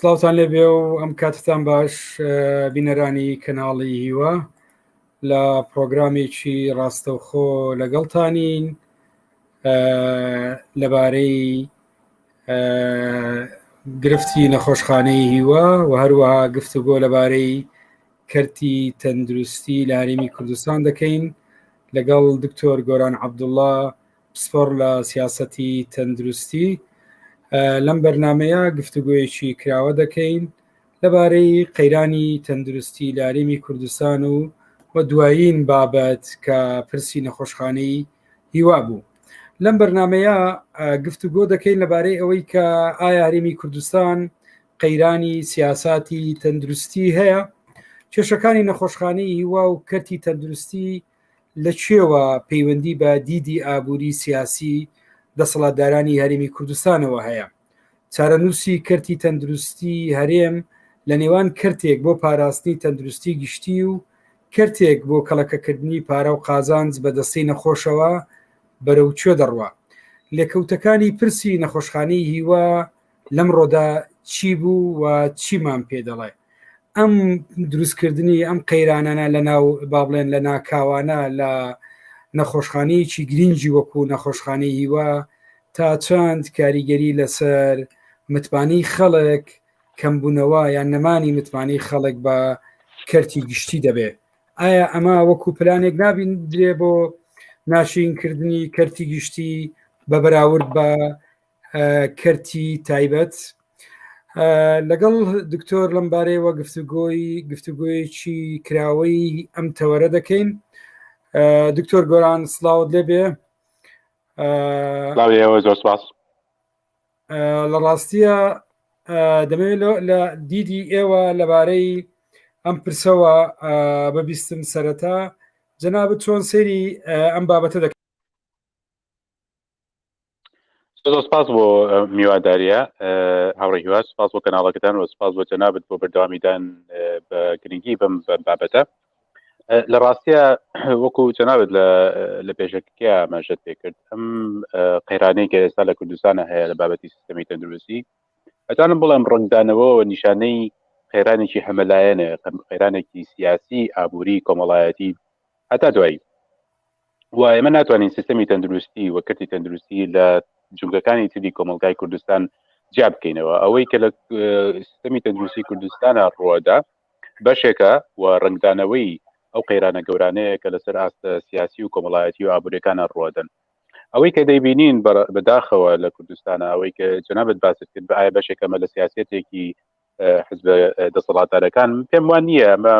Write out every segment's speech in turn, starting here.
سڵاوتان لێبێ و ئەم کاتتان باش بینەرانی کەناڵی هیوە لە پرۆگرامێکی ڕاستەوخۆ لەگەڵتانین لەبارەی گرفتی نەخۆشخانەی هیوە و هەروەها گفتوگۆ لەبارەی کەرتی تەندروستی لە هەرێمی کوردستان دەکەین لەگەڵ دکتۆر گۆران عەبدوڵڵا پسپۆڕ لە سیاسەتی تەندروستی. لەم بەرنامەیە گفتوگۆیەکی کراوە دەکەین لەبارەی قەیرانی تەندروستی لە هەرێمی کوردستان و دوایین بابەت کە پرسی نەخۆشخانەی هیوا بوو. لەم بەرنامەیە گفتوگۆ دەکەین لەبارەی ئەوەی کە ئایا هەرێمی کوردستان قەیرانی سیاساتی تەندروستی هەیە، کێشەکانی نەخۆشخانەی هیوا و کەرتی تەندروستی لەکوێوە پەیوەندی بە دیدی ئابووری سیاسی دەسەڵاتدارانی هەرێمی کوردستانەوە هەیە. چارەنووسی کەرتی تەندروستی هەرێم لە نێوان کەرتێک بۆ پاراستنی تەندروستی گشتی و کەرتێک بۆ کەڵەکەکردنی پارە و قازانج بە دەستەی نەخۆشەوە بەرەو کوێ دەڕوا. لێکەوتەکانی پرسی نەخۆشخانەی هیوا لەمڕۆدا چی بوو و چیمان پێ دەڵێ؟ ئەم دروستکردنی ئەم قەیرانانە لە ناو با بڵێن لە ناکاوانە لە نەخۆشخانەیەکی گرنگی وەکو نەخۆشخانەی هیوا تا چەند کاریگەری لەسەر متمانی خەڵک کەمبوونەوە یان نەمانی متمانی خەڵک بە کەرتی گشتی دەبێت. ئایا ئەمە وەکو پلانێک نابین درێ بۆ ناشرینکردنی کەرتی گشتی بە بەراورد بە کەرتی تایبەت؟ لەگەڵ دکتۆر لەم بارەیەوە گفتوگۆیەکی کراوەی ئەم تەوەرە دەکەین. دکتۆر گۆران سڵاوت لێبێ. زۆر سپاس. لە ڕاستیە دەمەوێت لە دیدی ئێوە لەبارەی ئەم پرسەوە بەبیستم سەرەتا جەنابەت چۆن سەیری ئەم بابەتە دەکەن؟ زۆر سپاس بۆ میواداریە هاوڕێی هیوا، سپاس بۆ کەناڵەکەتان و سپاس بۆ جەنابەت بۆ بەردەوامیدان بە گرنگی بەم بابەتە. لە ڕاستیە وەکو جەنابەت لە پێشەکەیە ئاماژەت پێ کرد، ئەم قەیرانەی کە ئێستا لە کوردستانە هەیە لە بابەتی سیستەمی تەندروستی، ئەتوانم بڵێم ڕەنگدانەوە و نیشانەی قەیرانێکی هەمەلایەنە، قەیرانێکی سیاسی ئابووری کۆمەڵایەتی هەتا دوایی. و ئێمە ناتوانین سیستەمی تەندروستی و کەرتی تەندروستی لە جوگەکانی تری کۆمەلگای کوردستان جیا بکەینەوە. ئەوەی کە لە سیستەمی تەندروستی کوردستانە ڕۆدا بەشێکە و ڕەنگدانەوەی ئەو قەیرانە گەورانەیە کە لەسەر ئاستە سیاسی و کۆمەڵایەتی و ئابوووریەکانە ڕۆدەن. ئەوەی کە دەیبینین بەداخەوە لە کوردستانە، ئەوەی کە جەنابەت باست کرد بە ئایا بەشێکەمە لە سیاسەتێکی حزب دەسەڵاتدارەکان، پێم وان نییە ئەمە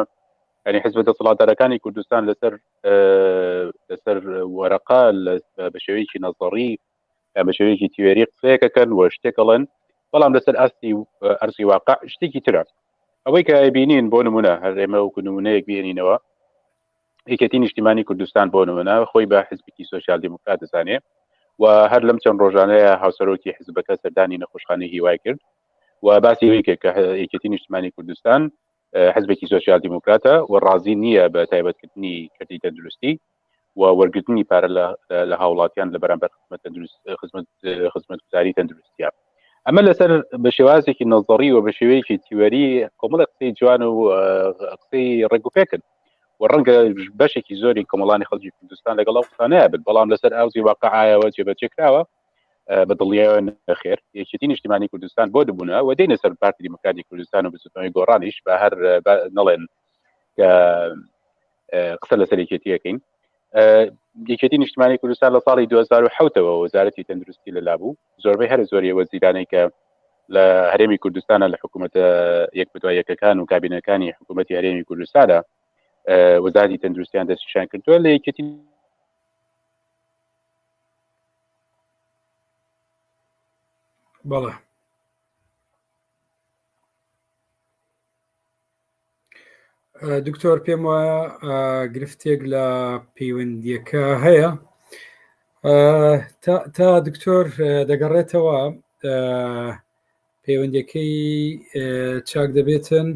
ینی حزب دەسەڵاتدارەکانی کوردستان لەسەر وەرەقا بە شێوەیەکی نەزەڕی یا بە شێوەیەکی تیۆری قسەیەکەکەن و شتێکەڵێن، بەڵام لەسەر ئەرسی واقع شتێکی ترە. ئەوەی کە بینین بۆ نمونە هەر ئێمە وەکو نمونەیەک بینینەوە، یەکێتی نیشتیمانی کوردستان بۆ نمونە خۆی بە حزبێکی سۆشیال دیموکرات دەزانێ و هەر لەم چەند ڕۆژانەیە هاوسەرۆکی حزبەکە سەردانی نەخۆشخانەی هیوای کرد و باسی ئەوەی کە یەکێتی نیشتیمانی کوردستان حزبێکی سۆشیال دیموکراتە و ڕازی نییە بە تایبەتکردنی کەرتی تەندروستی و وەرگرتنی پارە لە هاوڵاتیان لە بەرامبەر خزمەتگوزاری تەندروستیە. ئەمە لەسەر بە شێوازێکی نەزەڕی و بە شێوەیەکی تیوەری کۆمەڵە قسەی جوان و قسەی ڕێگوپێکن و ڕەنگە بەشێکی زۆری کۆمەڵانی خەڵکی کوردستان لەگەڵ ئەو قسانەیە بێت، بەڵام لەسەر ئاوزی واقعایەوە جێبەجێکراوە بە دڵنیاییەوە نەخێر. یەکێتی نیشتیمانی کوردستان بۆ دەبوونە و دێنە سەر پارتی دیموکراتی کوردستان و بچووکەوەی گۆڕانیش بە هەر نەڵێن کە قسە لەسەر یەکێتیەکەین. یەکێتی نیشتیمانی کوردستان لە ساڵی 2007ەوە وەزارەتی تەندروستی لەلا بوو. زۆربەی هەر زۆریە وەزیرانەی کە لە هەرێمی کوردستانە لە حکوومەتە یەک بەدوای یەکەکان و کابینەکانی حکوومەتی هەرێمی کوردستانە وەزارەتی تەندروستیان دەستنیشان کردووە. لە یەکێتی بەڵێ دکتۆر، پێم وایە گرفتێک لە پەیوەندیەکە هەیە. تا دکتۆر دەگەڕێتەوە پەیوەندیەکەی چاک دەبێتن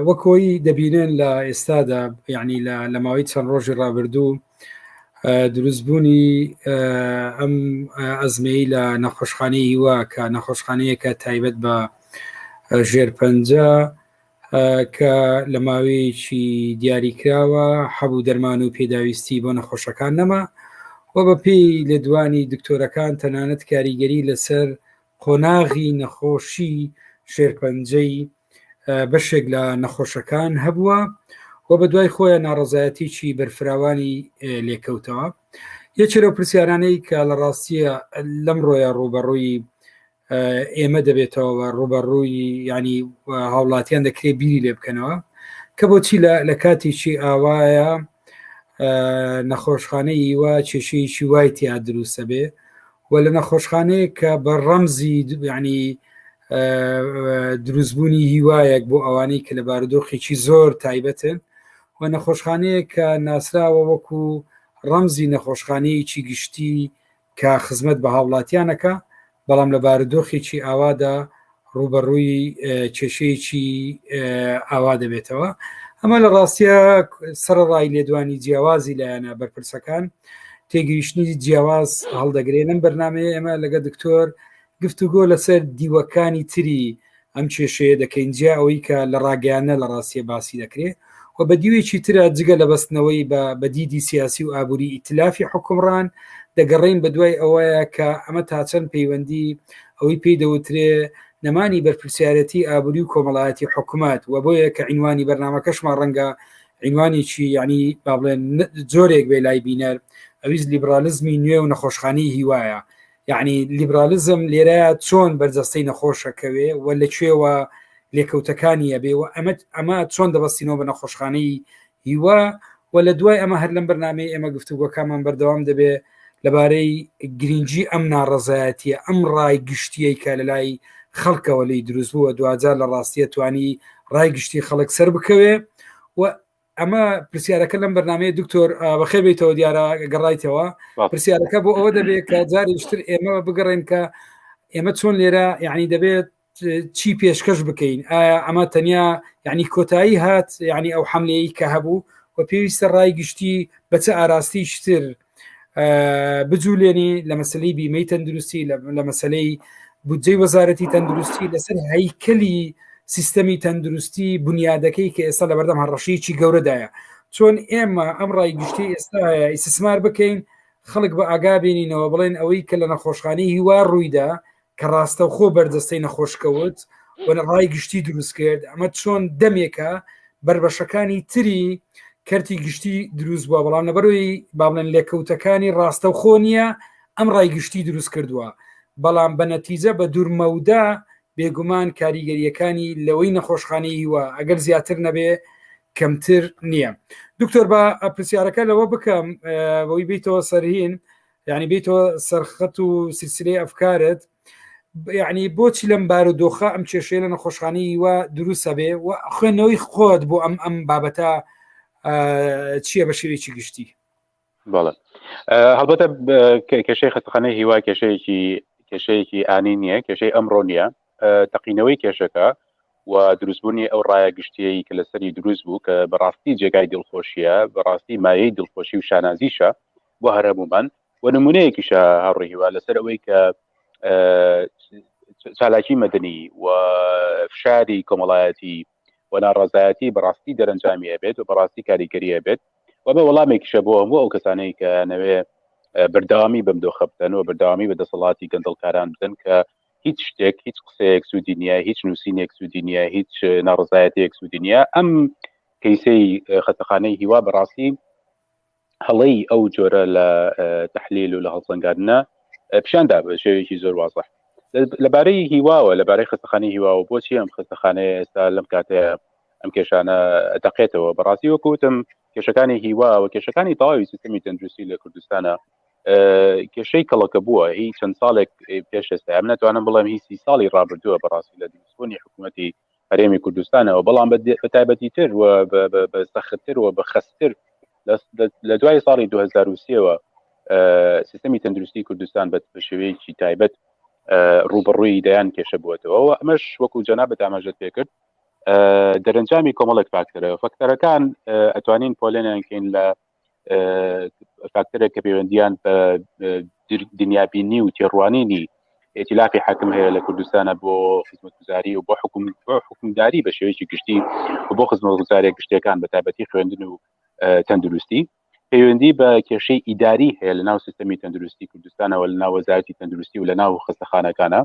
وەکۆی دەبینێن لە ئێستادا، یعنی لە ماوەی چەند ڕۆژی ڕابردوو دروستبوونی ئەم ئەزمەی لە نەخۆشخانەی هیوا کە نەخۆشخانەیەکە تایبەت بە ژێرپەنجە کە لە ماوەیەکی دیاریکراوە هەبوو دەرمان و پێداویستی بۆ نەخۆشەکان نەما و بە پێی لێدوانی دکتۆرەکان تەنانەت کاریگەری لەسەر قۆناغی نەخۆشی ژێرپەنجەی بەشێک لە نەخۆشەکان هەبووە و بە دوای خۆیان ناڕەزایەتیی بەرفراوانی لێکەوتەوە. یەکێ لەو پرسیارانەی کە لە ڕاستیە لەم ڕۆیە ڕوبەڕووی ئێمە دەبێتەوە ڕوبەڕووی ینی هاوڵاتیان دەکرێت بیری لێ بکەنەوە کە بۆچی لە کاتێکی ئاوایە نەخۆشخانەی هیوا کێشەیەکی وای تیا دروستە بێ و لە نەخۆشخانەیە کە بە ڕەمزی ینی دروستبوونی هیوایەک بۆ ئەوانەی کە لە بارودۆخێکی زۆر تایبەتن و نەخۆشخانەیە کە ناسراوە وەکو ڕەمزی نەخۆشخانەیەکی گشتی کە خزمەت بە هاوڵاتیانەکە بەڵام لە بارودۆخێکی ئاوادا ڕوبەڕووی کێشەیەکی ئاوا دەبێتەوە. ئەمە لە ڕاستیە سەرڕای لێدوانی جیاوازی لایەنە بەرپرسەکان تێگەیشتنی جیاواز هەڵدەگرێن. لەم بەرنامەیە ئێمە لەگە دکتۆر گفتوگۆ لەسەر دیوەکانی تری ئەم کێشەیە دەکەین جیا ئەوەی کە لە ڕاگەیانە لە ڕاستیە باسی دەکرێت و بە دیوێکی ترە جگە لە بەستنەوەی بە دیدی سیاسی و ئابووری ئیتلافی حکومڕان دەگەڕین بە دوای ئەوەیە کە ئەمە تا چەند پەیوەندی ئەوەی پێی دەوترێ نەمانی بەرپرسیارەتی ئابووری و کۆمەڵایەتی حکوومەت و بۆیە کە عینوانی بەرنامەکەشمان ڕەنگە عینوانێکی ینی با بڵێن جۆرێک بێ لای بینەر ئەویز لیبرالیزمی نوێ و نەخۆشخانەی هیوایە. یعنی لیبرالیزم لێرەیە چۆن بەرجەستەی نەخۆشەکەوێ و لەکوێوە لێکەوتەکانی ئەبێ و ئەمە چۆن دەبەستینەوە بە نەخۆشخانەی هیوا و لە دوای ئەمە هەر لەم بەرنامەی ئێمە گفتوگۆکەمان بەردەوام دەبێ لەبارەی گرنگجی ئەم ناڕەزایەتیە ئەم ڕای گشتیەی کە لە لای خەڵکەوە لی دروست بووە دوجار لە ڕاستیە توانی ڕای گشتی خەڵک سەر بکەوێ و ئەمە پرسیارەکە لەم بەرنامەیە دکتۆر بەخێر بیتەوە دیارە گەڕایتەوە پرسیارەکە بۆ ئەوە دەبێت کە جاریشتر ئێمە بگەڕێن کە ئێمە چۆن لێرە یعنی دەبێت چی پێشکەش بکەین ئایا ئەمە تەنیا یعنی کۆتایی هات یعنی ئەو حملەیە کە هەبوو و پێویستە ڕای گشتی بە چه ئاراستیشتر بجوولێنی لە مەسلەی بیمەی تەندروستی لە مەسلەی بودجەی وەزارەتی تەندروستی لەسەر هەیکەلی سیستەمی تەندروستی بنیادەکەی کە ئێستا لە بەردەم هەڕەشەیەکی گەورەدایە چۆن ئێمە ئەم ڕای گشتی ئێستا ئیسtismار بکەین خەڵک بە ئاگا بێنینەوە بڵێن ئەوەی کە لە نەخۆشخانەی هیوا ڕوویدا کە ڕاستە خۆ بەردەستەی نەخۆشکەوت و ڕای گشتی دروست کرد ئەمە چۆن دەمێکە بربەشەکانی تری کەرتی گشتی دروست بووە بەڵام لەبەرەوەی با بڵێن لێکەوتەکانی ڕاستە و خۆ نییە ئەم ڕای گشتی دروست کردووە بەڵام بە نەتیجە بە دوورمەودا بێگومان کاریگەریەکانی لەوەی نەخۆشخانەی هیوا ئەگەر زیاتر نەبێ کەمتر نییە. دکتۆر بە پرسیارەکە لەوە بکەم بەوەی بیتەوە سەرهین یعنی بیتەوە سەرخەت و سلسلەی ئەفکارت یعنی بۆچی لەم بارودۆخە ئەم کێشەیە لە نەخۆشخانەی هیوا دروستە بێ و خوێندنەوەی خۆت بۆ ئەم بابەتە چییە بە شێوەیەکی گشتی؟ بەڵێ هەڵبەتە کێشەی خەستەخانەی هیوا کێشەیەکی ئانی نییە کێشەی ئەمڕۆ نییە تەقینەوەی کێشەکە و دروستبوونی ئەو ڕایە گشتیەی کە لەسەری دروست بوو کە بەڕاستی جێگای دڵخۆشیە بەڕاستی مایەی دڵخۆشی و شانازیشە بۆ هەرهەمومان و نمونەیەکیشە هەڕۆی هیوا لەسەر ئەوەی کە چالاکی مەدەنی و فشاری کۆمەڵایەتی و ناڕەزایەتی بەڕاستی دەرەنجامی ئەبێت و بەڕاستی کاریگەری ئەبێت و بە وەڵامێکیشە بۆ هەموو ئەو کەسانەی کە نەوێ بەردەوامی بەم دۆخە بدەن و بەردەوامی بە دەسەڵاتی گەندەڵکاران بدەن کە هیچ شتێک هیچ قسەیەک سوودی نییە هیچ نووسینێک سوودی نییە هیچ ناڕزایەتەیەک سوودی نییە ئەم کەیسەی خەستەخانەی هیوا بەڕاستی هەڵەی ئەو جۆرە لە تەحلیل و لە هەڵسەنگاندنە پیشاندا بە شێوەیەکی زۆر وازح لەبارەی هیواوە لەبارەی خەستەخانەی هیواوە بۆچی ئەم خەستەخانەیە ئێستا لەم کاتەیە ئەم کێشانە دەقێتەوە بەڕاستی وەکوتم کێشەکانی هیوا و کێشەکانی تەواوی سیستەمی تەندروستی لە کوردستانە کێشەی کەڵەکە بووە هی چەند ساڵێک پێش ئێستا ئەم ناتوانم بڵێم هی 30 ساڵی ڕابردووە بەڕاستی لە دروستبوونی حکوومەتی هەرێمی کوردستانەوە بەڵام بە تایبەتی تر و بە سەختتر و بە خەستتر لە دوای ساڵی 2023ەوە سیستەمی تەندروستی کوردستان بە شێوەیەکی تایبەت ڕوبەڕووی دەیان کێشە بووەتەوە و ئەمەش وەکو جەنابەت ئاماژەت پێکرد دەرەنجامی کۆمەڵێک فاکتەرە فاکتەرەکان ئەتوانین پۆلێنیان کەین لە فاکتەرێک کە پەیوەندیان بە دنیابینی و تێڕوانینی ائتلافی حاکم هەیە لە کوردستانە بۆ خزمەتگوزاری و بۆ حکومداری بە شێوەیەکی گشتی و بۆ خزمەتگوزاری گشتیەکان بە تایبەتی خوێندن و تەندروستی پەیوەندی بە کێشەی ئیداری هەیە لە ناو سیستەمی تەندروستی کوردستانەوە لە ناو وەزارەتی تەندروستی و لە ناو خستەخانەکانە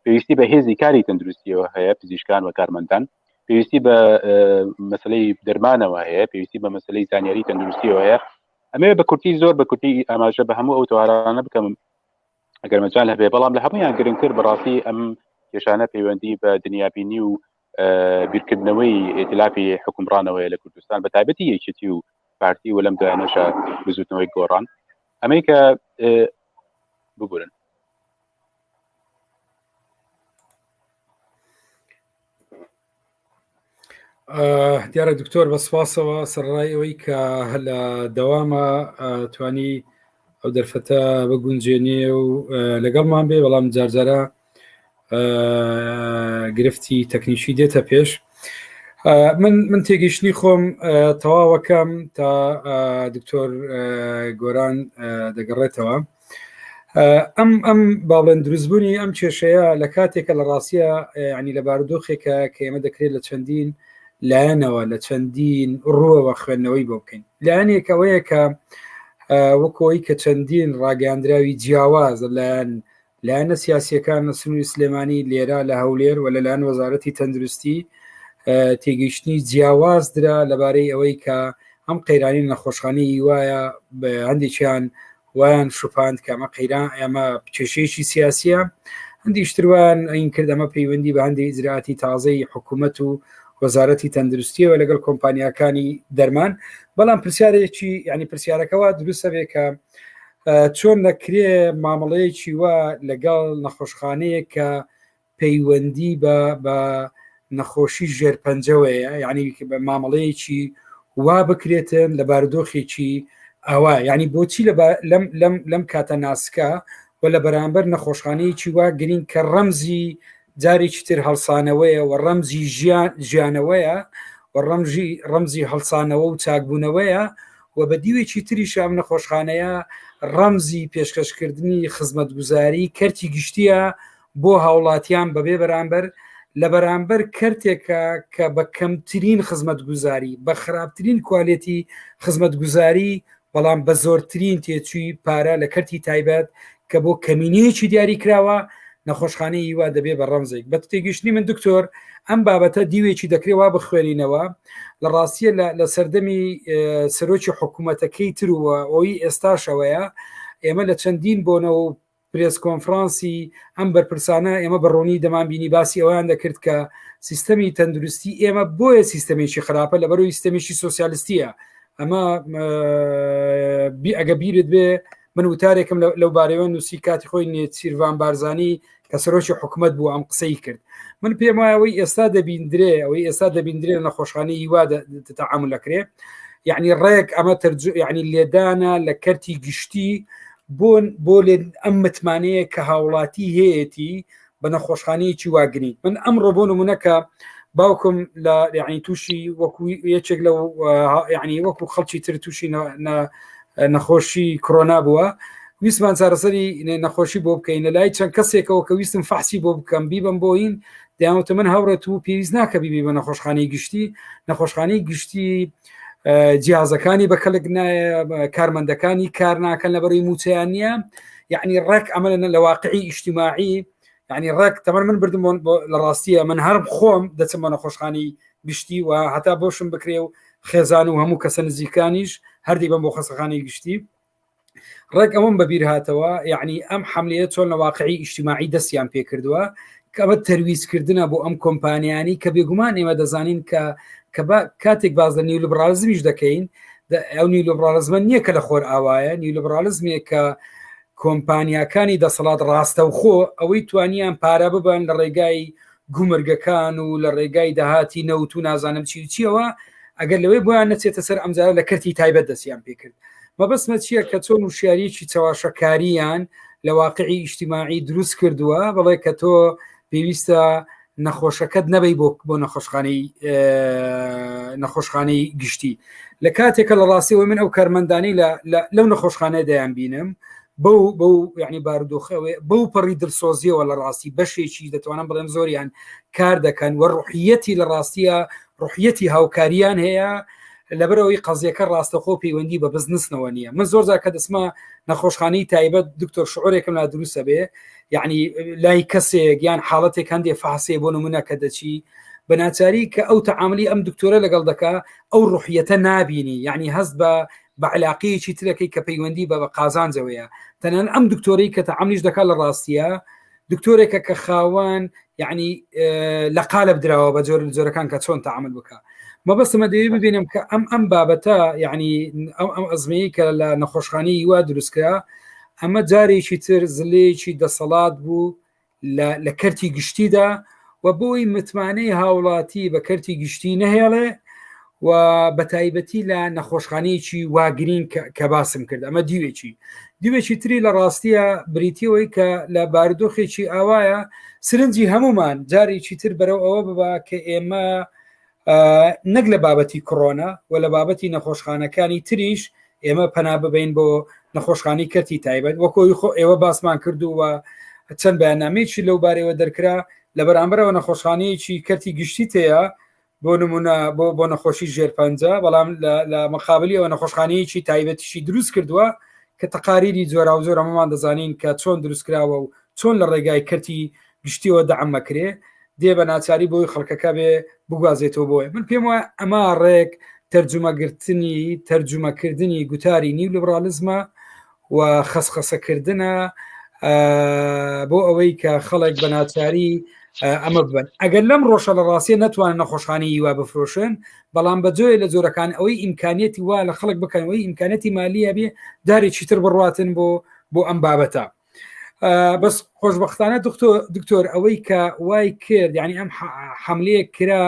پێویستی بە هێزی کاری تەندروستیەوە هەیە پزیشکان و کارمەندان پێویستی بە مەسلەی دەرمانەوە هەیە پێویستی بە مەسلەی زانیاری تەندروستیەوە هەیە ئەمێ بە کورتی زۆر بە کورتی ئاماژە بە هەموو ئەو توارانە بکەم ئەگەر مەجال هەبێ بەڵام لە هەمویان گرنگتر بەڕاستی ئەم کێشانە پەیوەندی بە دنیابینی و بیرکردنەوەی ئێتلافی حکومڕانەوەی لە کوردستان بە تایبەتی یەکێتی و پارتی و لەم دوایانەشە بزوتنەوەی گۆڕان ئەمەی کە ببورن دیارە دکتۆر بە سوپاسەوە سەرڕای ئەوەی کە لە دەوامە توانی ئەو دەرفەتە بگونجێنێ و لەگەڵمان بێ بەڵام جارجارە گرفتی تەکنیکی دێتە پێش من تێگەیشتنی خۆم تەواوەکەم تا دکتۆر گۆران دەگەڕێتەوە ئەم باڵێن دروستبوونی ئەم کێشەیە لە کاتێکە لە ڕاستیە ینی لە بارودۆخێکە کە ئێمە دەکرێت لە چەندین لایەنەوە لە چەندین ڕووەوە خوێندنەوەی بۆ بکەین لایەنێکەوەیە کە وەکەوەی کە چەندین ڕاگەاندراوی جیاواز لایەنە سیاسیەکان سنووری سلێمانی لێرە لە هەولێر و لەلایەن وەزارەتی تەندروستی تێگەیشتنی جیاواز درا لەبارەی ئەوەی کە ئەم قەیرانی نەخۆشخانەی وایە بە هەندێکیان وایان شوپاند کە ئەمە قەیران ئەمە کێشەیەکی سیاسیە هەندیشتروان ئەین کرد ئەمە پەیوەندی بە هەندێک ئیجراعاتی تازەی حکوومەت و وەزارەتی تەندروستیەوە لەگەڵ کۆمپانیەکانی دەرمان بەڵام پرسیارێکی ینی پرسیارەکەەوە دروستە بێ کە چۆن دەکرێ مامەڵەیەکی وە لەگەڵ نەخۆشخانەیە کە پەیوەندی بە نەخۆشی ژێرپەنجەوەیە یعنی بە مامەڵەیەکی وا بکرێتن لە بارودۆخێکی ئەوە یعنی بۆچی لەم کاتە ناسکە و لە بەرامبەر نەخۆشخانەیەکی وا گرین کە ڕەمزی جارێکی تر هەڵسانەوەیە و ڕەمزی ژیانەوەیە و ڕەمزی هەڵسانەوە و چاکبوونەوەیە و بە دیوێکی تری شام نەخۆشخانەیە ڕەمزی پێشکەشکردنی خزمەتگوزاری کەرتی گشتیە بۆ هاوڵاتیان بەبێ بەرامبەر لە بەرامبەر کەرتێکە کە بە کەمترین خزمەتگوزاری بە خراپترین کوالێتی خزمەتگوزاری بەڵام بە زۆرترین تێچووی پارە لە کەرتی تایبەت کە بۆ کەمینەیەکی دیاری کراوە نەخۆشخانەی وا دەبێ بە ڕەمزێک بە تێگەشتنی من دکتۆر ئەم بابەتە دیوێکی دەکرێوا بخوێنینەوە لە ڕاستیە لە سەردەمی سەرۆکی حکوومەتەکەی ترەوە ئەوی ئێستاشەوەیە ئێمە لە چەندین بۆنەوە و پرێس کۆنفرانسی ئەم بەرپرسانە ئێمە بەڕۆنی دەمانبینی باسی ئەویان دەکرد کە سیستەمی تەندروستی ئێمە بۆیە سیستەمێکی خراپە لە بەرەوەی سیستەمێکی سۆسیالیستیە ئەمە ئەگە بیرت بێ من وتارێکم لەو بارەوە نووسی کاتی خۆی نێچیروان بارزانی کە سەرۆکی حکوومەت بوو ئەم قسەی کرد من پێم وایە ئەوەی ئێستا دەبیندرێ ئەوەی ئێستا دەبیندرێ نەخۆشخانەی هیوا تەعامل دەکرێ یعنی ڕێک ئەمە یعنی لێدانە لە کەرتی گشتی بۆ لێ ئەم متمانەیە کە هاوڵاتی هەیەی بە نەخۆشخانەیەکی واگرنیت من ئەمڕۆ بۆ نمونەکە باوکم لە یعنی تووشی وەکو یەکێک لەو یعنی وەکو خەڵکی تر تووشی نەخۆشی کۆنا بووە ویسمان چارەسەری نەخۆشی بۆ بکەین لە لای چەند کەسێکەوە کە ویستم فەحسی بۆ بکەم بیبم بۆین دەیانوتە من هەوڕێت و پێویست ناکە بیبی بە نەخۆشخانەی گشتی نەخۆشخانەی گشتی جیازەکانی بەکەلک نایە کارمەندەکانی کار ناکەن لە بەڕی موچیان نیە یعنی ڕێک ئەمە لە واقعی ئیجتیماعی یعنی ڕێک تەمەن من بردم لە ڕاستیە من هەرم خۆم دەچم بە نەخۆشخانەی گشتی و هەتا بۆشم بکرێ و خێزان و هەموو کەسە نزیکانیش هەردی بم بۆ خەسەخانەی گشتی ڕێک ئەوم بەبیر هاتەوە یعنی ئەم حملەیە چۆن لە واقعی ئیجتیماعی دەستیان پێ کردووە کە بە تەرویزکردنە بۆ ئەم کۆمپانیانی کە بێگومان ئێمە دەزانین کە کاتێک باز لە نیولبرالیزمیش دەکەین ئەو نیولبرالیزمە نییە کە لە خۆر ئاوایە نیولبرالیزمێک کە کۆمپانیەکانی دەسەڵات ڕاستە و خۆ ئەوەی توانیان پارە ببن لە ڕێگای گومرگەکان و لە ڕێگای داهاتی نەوت و نازانم چیەوە ئەگەر لەوەی بۆیان نەچێتە سەر ئەمجارە لە کەرتی تایبەت دەستیان پێکرد مەبەستمە چییە کە چۆن وشیاریی چاواشەکاریان لە واقعی ئیجتیماعی دروست کردووە بەڵێ کە تۆ پێویستە نەخۆشەکەت نەبەی بۆ نەخۆشخانەی گشتی لە کاتێکە لە ڕاستیەوەی من ئەو کارمەندانی لەو نەخۆشخانە دەیان بینم بەو یعنی بارودۆخەوە بەو پەڕی دڵسۆزیەوە لە ڕاستی بەشێکی دەتوانم بڵێم زۆریان کار دەکەن و ڕوحیەتی لە ڕاستیە ڕوحیەتی هاوکاریان هەیە لەبەرەوەی قەزیەکە ڕاستەخۆ پەیوەندی بە بزنسنەوە نییە. من زۆرجار کە دەسمە نەخۆشخانەی تایبەت دکتۆر شعورێکم لا دروستە بێ، یعنی لای کەسێک یان حاڵەتێک هەندێ فحسێ بۆ نمونە کە دەچی بەناچاری کە ئەو تەعاملی ئەم دکتۆرە لەگەڵ دەکا ئەو ڕوحیەتە نابینی، یعنی هەست بە علاقەیەکی ترەکەی کە پەیوەندی بە قازانجەوەیە. تەنان ئەم دکتۆرەی کە تەعاملیش دەکا لە ڕاستیە دکتۆرێکە کە خاوەن یعنی لە قالب دراوە بە جۆرەکان کە چۆن تەعامل بکە. مەبەستمە دەوێت ببینم کە ئەم بابەتە یعنی ئەم ئەزمەیە کە لە نەخۆشخانەی وا دروستکرا ئەمە جارێکی تر زلێکی دەسەڵات بوو لە کەرتی گشتیدا و بۆی متمانەی هاوڵاتی بە کەرتی گشتی نەهێڵێ و بە تایبەتی لە نەخۆشخانەیەکی واگرین کە باسم کرد. ئەمە دیوێکی تری لە ڕاستیە بریتیەوەی کە لە بارودۆخێکی ئاوایە سرنجی هەمومان جارێکی تر بەرەو ئەوە ببا کە ئێمە نەک لە بابەتی کۆرۆنا و لە بابەتی نەخۆشخانەکانی تریش ئێمە پەنا ببین بۆ نەخۆشخانی کەرتی تایبەت وەکۆی خۆ ئێوە باسمان کردو و چەند بەیانامەیەکی لەو بارەوە دەرکرا لە بەرامبەرەوە نەخۆشخانەیەکی کەرتی گشتی تەیە بۆ نمونە بۆ نەخۆشی ژێرپەنجە، بەڵام لە مەقابلیەوە نەخۆشخانەیەکی تایبەتیشی دروست کردووە کە تەقاریری جۆرا و زۆر هەمومان دەزانین کە چۆن دروستکراوە و چۆن لە ڕێگای کەرتی گشتیەوە دەعەمەکرێ دێ بە ناچاری بۆی خەڵکەکە بێ بگوازێتەوە بۆی. من پێم وایە ئەمە ڕێک تەرجمەکردنی گوتاری نیو لیبرالیزمە و خەسخەسەکردنە بۆ ئەوەی کە خەڵک بە ناچاری ئەمە ببن. ئەگەر لەم ڕۆژە لە ڕاستیە نتوانن نەخۆشخانەی وا بفرۆشن، بەڵام بەجۆیە لە جۆرەکان ئەوەی ئیمکانێتی وا لە خەڵک بکەنەوەی ئیمکانەتی مالیە بێ دارێکی تر بڕاتن بۆ ئەم بابەتە. بەس خۆشبەختانە دکتۆر ئەوەی کە وای کرد یعنی ئەم حملەیە کرا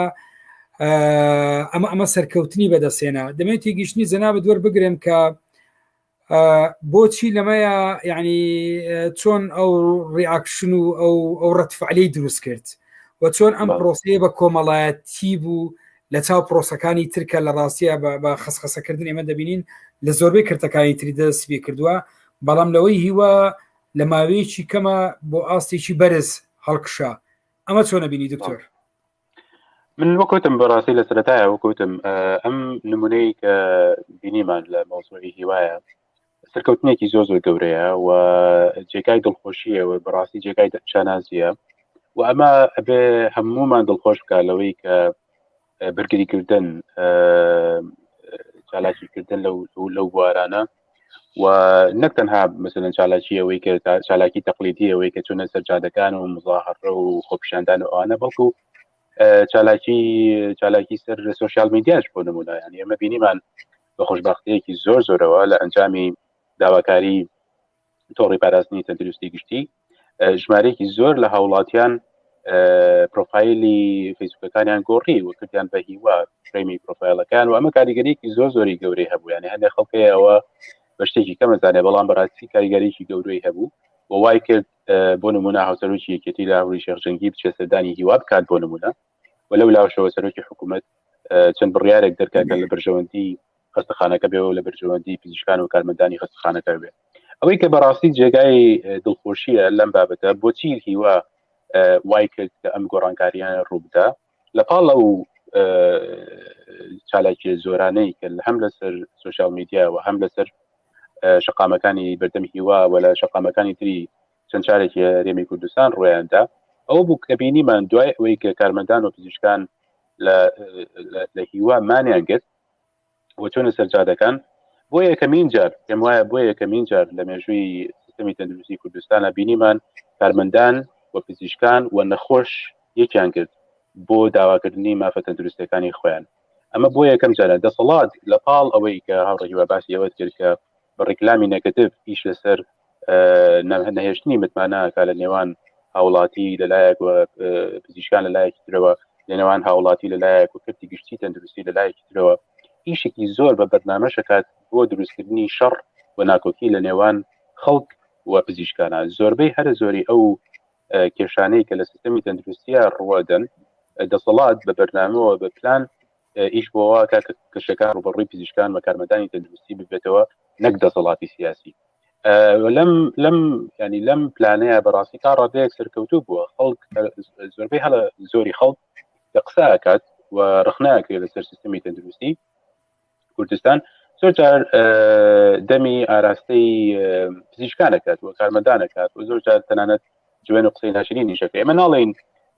ئەمە سەرکەوتنی بەدەستێنە. دەمێتی گشتنی جەنابەت وەربگرم کە بۆچی لەمەیە یعنی چۆن ئەو ڕیاکشن و ئەو ڕەتفعلەی دروست کرد و چۆن ئەم پرۆسەیە بە کۆمەڵایەتی بوو لە چاو پرۆسەکانی ترکە لە ڕاستیە بە خەسخەسەکردن ئێمە دەبینین لە زۆربەی کردەکانی تری دەست پێ کردووە، بەڵام لەوەی هیوە لە ماوەیەکی کەمە بۆ ئاستێکی بەرز هەڵکشا. ئەمە چۆن نەبینی دکتۆر؟ من وەکوتم بەڕاستی لە سەرەتایە وەکوتم ئەم نمونەی کە بینیمان لە مەوزوعی هیوایە سەرکەوتنێکی زۆر گەورەیە و جێگای دڵخۆشیە و بەڕاستی جێگای شانازیە و ئەمە ئەبێ هەمومان دڵخۆش بکە لەوەی کە بەرگریکردن چالاکیکردن لەو بوارانە و نەک تەنها مثلەن چالاکی ئەوەی کە چالاکی تەقلیدی ئەوەی کە چونە سەرجادەکان و مزاحەڕە و خۆپیشاندان و ئەوانە بەڵکو چالاکی سەر سوشیال میدیاش بۆ نمونە. یعنی ئەمە بینیمان بە خۆشبەختەیەکی زۆرەوە لە ئەنجامی داواکاری تۆڕی پاراستنی تەندروستی گشتی ژمارەیەکی زۆر لە هاوڵاتیان پرۆفایلی فیسبوکەکانیان گۆڕی و کردیان بە هیوا فریمی پرۆفایلەکان و ئەمە کاریگەریەکی زۆری گەورەی هەبوو. یعنی هەندێک خەڵکەوە بە شتێکی کەمەزانێ بەڵام بەڕاستی کاریگەریکی گەورەی هەبوو و وای کرد بۆ نمونە هاوسەرۆکی یەکێتی لە هەوری شێخجەنگی بچێت سەردانی هیوا بکات بۆ نمونە و لەو لاوەشەوە سەرۆکی حکوومەت چەند بڕیارێک دەرکاکە لە بەرژەوەندی خەستەخانەکە بێ و لە بەرژەوەندی پزیشکان و کارمەندانی خەستەخانەکە بێ. ئەوەی کە بەڕاستی جێگای دڵخۆشیە لەم بابەتە بۆچی هیوا وای کرد کە ئەم گۆڕانکاریانە ڕووبدا لەپاڵ ئەو چالاکی زۆرانەی کە هەم لەسەر سوشیال میدیا و هەم لەسەر شقامەکانی بەردەم هیوا و لە شقامەکانی تری چەند شارێکی هەرێمی کوردستان ڕۆیاندا ئەوە بوو کە بینیمان دوای ئەوەی کە کارمەندان و پزیشکان لە هیوا مانیان گرت و چۆنە سەرجادەکان بۆ یەکەمین جار پێم وایە بۆ یەکەمین جار لە مێژووی سیستەمی تەندروستی کوردستانە بینیمان کارمەندان و پزیشکان و نەخۆش یەکیان کرد بۆ داواکردنی مافە تەندروستەکانی خۆیان. ئەمە بۆ یەکەم جارە دەسەڵات لە پاڵ ئەوەی کە هاوڕێی باسی ئەوەت کرد کە بە ڕێکلامی نەگەتیڤ ئیش لەسەر نەهێشتنی متمانەکە لە نێوان هاوڵاتی لەلایەک و پزیشکان لەلایەکی ترەوە لە نێوان هاوڵاتی لەلایەک و کردی گشتی تەندروستی لەلایەکی ترەوە ئیشێکی زۆر بە بەرنامەشەکات بۆ دروستکردنی شەڕ و ناکۆکی لە نێوان خەڵک و پزیشکانە. زۆربەی هەر زۆری ئەو کێشانەی کە لە سیستەمی تەندروستیە ڕوادن دەسەڵات بە بەرنامەوە بە پلان ئیش بۆەوە کە کەشەکان ڕوبەڕووی پزیشکان و کارمەندانی تەندروستی ببێتەوە نەک دەسەڵاتی سیاسی. لەم پلانەیە بەڕاستی تا ڕادەیەک سەرکەوتوو بووە خەڵک زۆربەی هەڵە زۆری خەڵک لە قساکات و ڕخناکرێت لەسەر سیستمی تەندروستی کوردستان زۆر جار دەمی ئاراستەی پزیشکانەکات و کارمەندانەکات و زۆر جار تەنانەت جوێن و قسەی ناشرینی شەکە ئێمە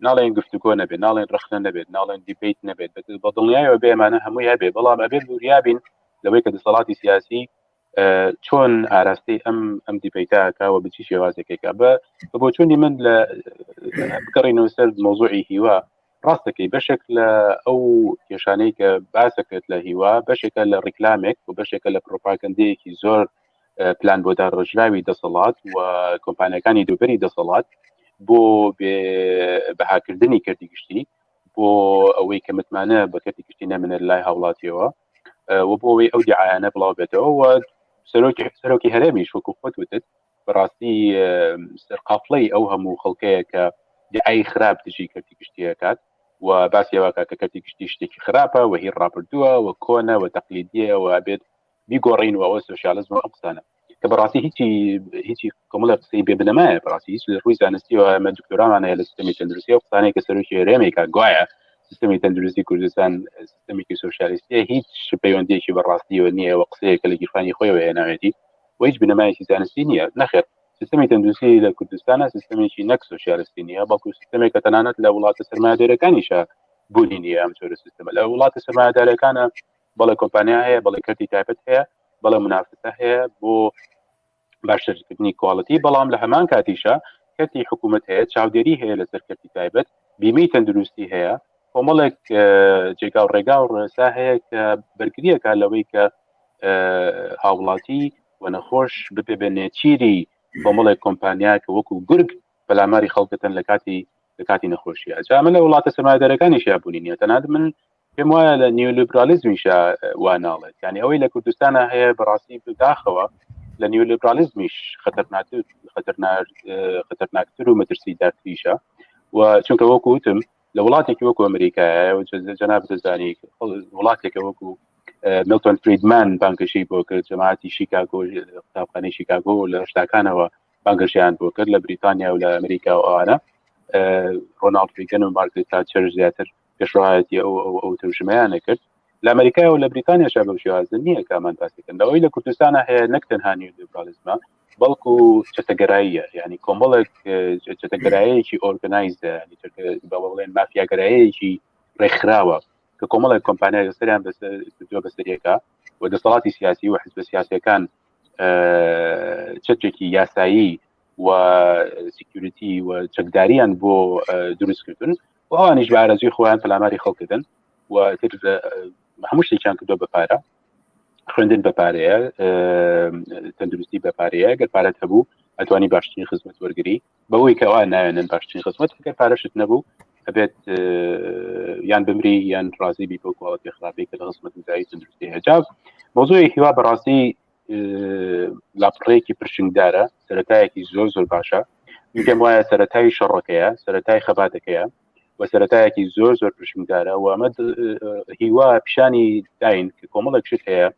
ناڵێن گفتوگۆ نەبێت ناڵێن ڕخنە نەبێت ناڵێن دیبیت نەبێت بە دڵنیایەوە بێمانە هەمووی هەبێ بەڵام ئەبێت وریابین لەوەی کە دەسەڵاتی سیاسی چۆن ئاراستەی ئەم دیبیتاکە و بچی شێوازێکێکە بۆ چۆنی من لە بگەڕینەوە سەر مۆزوعی هیوا ڕاستەکەی بەشێک لە ئەو کێشانەی کە باسەکەت لە هیوا بەشێکە لە ڕیکلامێک و بەشێکە لە پرۆپاگەندەیەکی زۆر پلان بۆ داڕژراوی دەسەڵات و کۆمپانیەکانی دووبەری دەسەڵات بۆ بەهاکردنی کردی گشتی بۆ ئەوەی کە متمانە بە کردی گشتی نەمنە لای هاوڵاتیەوە و بۆ ئەوەی ئەو دیعایانە بڵاو بێتەوە و سەرۆکی هەرێمیش وەکو خۆت وتت بەڕاستی سەرقافڵەی ئەو هەموو خەڵکەیە کە دیعای خراپ دژی کردی گشتیەکات و باسیەوەکە کە کردی گشتی شتێکی خراپە و هی ڕاپردووە و کۆنە و تەقلیدیە و ئەبێت بیگۆڕین و ئەوە سۆشیالیزم و ئەقسانە کە بەڕاستی هیچی کۆمەڵە قسەی بێبنەمایە بەڕاستی هیچ ڕووی زانستیەوە ئەمە دکتۆرامانەیە لە سیستەمی تەندروستی و قسانەی کە سەرۆکی هەرێمێکە گوایە سیستەمی تەندروستی کوردستان سیستەمێکی سۆشیالیستیە هیچ پەیوەندیەکی بەڕاستیەوە نییە و قسەیەکە لە گیرفانی خۆیەوە هێناوێتی و هیچ بنەمایەکی زانستی نییە نەخێر سیستەمی تەندروستی لە کوردستانە سیستەمێکی نەک سۆشیالیستی نییە بەڵکو سیستەمێک کە تەنانەت لە وڵاتە سەرمایه‌دارەکانیشە بوونی نییە ئەم جۆرە سیستەمە لە وڵاتە سەرمایه‌دارەکانە بەڵێ کۆمپانیا هەیە بەڵێ کردی تایبەت هەیە بەڵێ منافسە هەیە بۆ باشترکردنی کواڵیتی بەڵام لە هەمان کاتیشە کەتی حکوومەت هەیە چاودێری هەیە لەسەر کردی تایبەت بیمەی تەندروستی هەیە کۆمەڵێک جێگا و ڕێگا و ڕێسا هەیە کە بەرگریەکە لەوەی کە هاوڵاتی و نەخۆش ببێ بە نێچیری کۆمەڵێک کۆمپانیا کە وەکو گورگ بەلاماری خەڵکەتەن لە کاتی نەخۆشیە جامە لە وڵاتە سەرمایه‌دارەکانیشیا بوونی نیە تەنانەت من پێم وایە لە نیۆلیبرالیزمیشە وا ناڵێت یعنی ئەوەی لە کوردستانە هەیە بەڕاستی بداخەوە لە نیۆلیبرالیزمیش خەتەرناکتر و مەترسیدارتریشە و چونکە وەکو وتم لە وڵاتێکی وەکو ئەمریکایە و جەناب دەزانی وڵاتێکە وەکو میلتۆن فریدمان بانگەشەی بۆ کرد جەماعەتی شیکاگۆ قوتابخانەی شیکاگۆ لە شتاکانەوە بانگەشیان بۆ کرد لە بریتانیا و لە ئەمریکا و ئەوانە ڕۆناڵد ریگەن و مارگرێت تاتچەر زیاتر پێشڕایەتی ئەو تەرجمەیانە کرد لە ئەمریکا و لە بریتانیاشا بەو شێوازە نییە کە ئەمان باسیکەن لەوەی لە کوردستانە هەیە نەک تەنها نیۆلیبرالیزمە بەڵکو چەتەگەراییە یعنی کۆمەڵێک چەتەگەرایەکی ئۆرگنایزە بڵێن مافیاگەرایەکی ڕێکخراوە کە کۆمەڵێک کۆمپانیای لەسەریان بەسەریەکە و دەسەڵاتی سیاسی و حزب سیاسیەکان چەکێکی یاسایی و سکیوریتی و چەکداریان بۆ دروستکردن و ئەوانیش بە ئارەزوی خۆیان پەلاماری خەڵکردن و هەموو شتێکیان کردو بە پارە خوێندن بە پارەیە تەندروستی بە پارەیە گەر پارەت هەبوو ئەتوانی باشترین خزمەت وەرگری بەوەی کە ئەوان ناوێنن باشترین خزمەت گەر پارەشت نەبوو ئەبێت یان بمری یان ڕازی بی بۆ کواڵەتی خراپی کە لە خزمەت نزایی تەندروستی هەجاب مۆزوعی هیوا بەڕاستی لاپڕەیەکی پرشنگدارە سەرەتایەکی زۆر باشە میگەم وایە سەرەتای شەڕەکەیە سەرەتای خەباتەکەیە و سەرەتایەکی زۆر پرشنگدارە و ئەمە هیوا پیشانی داین کە کۆمەڵێک شت هەیە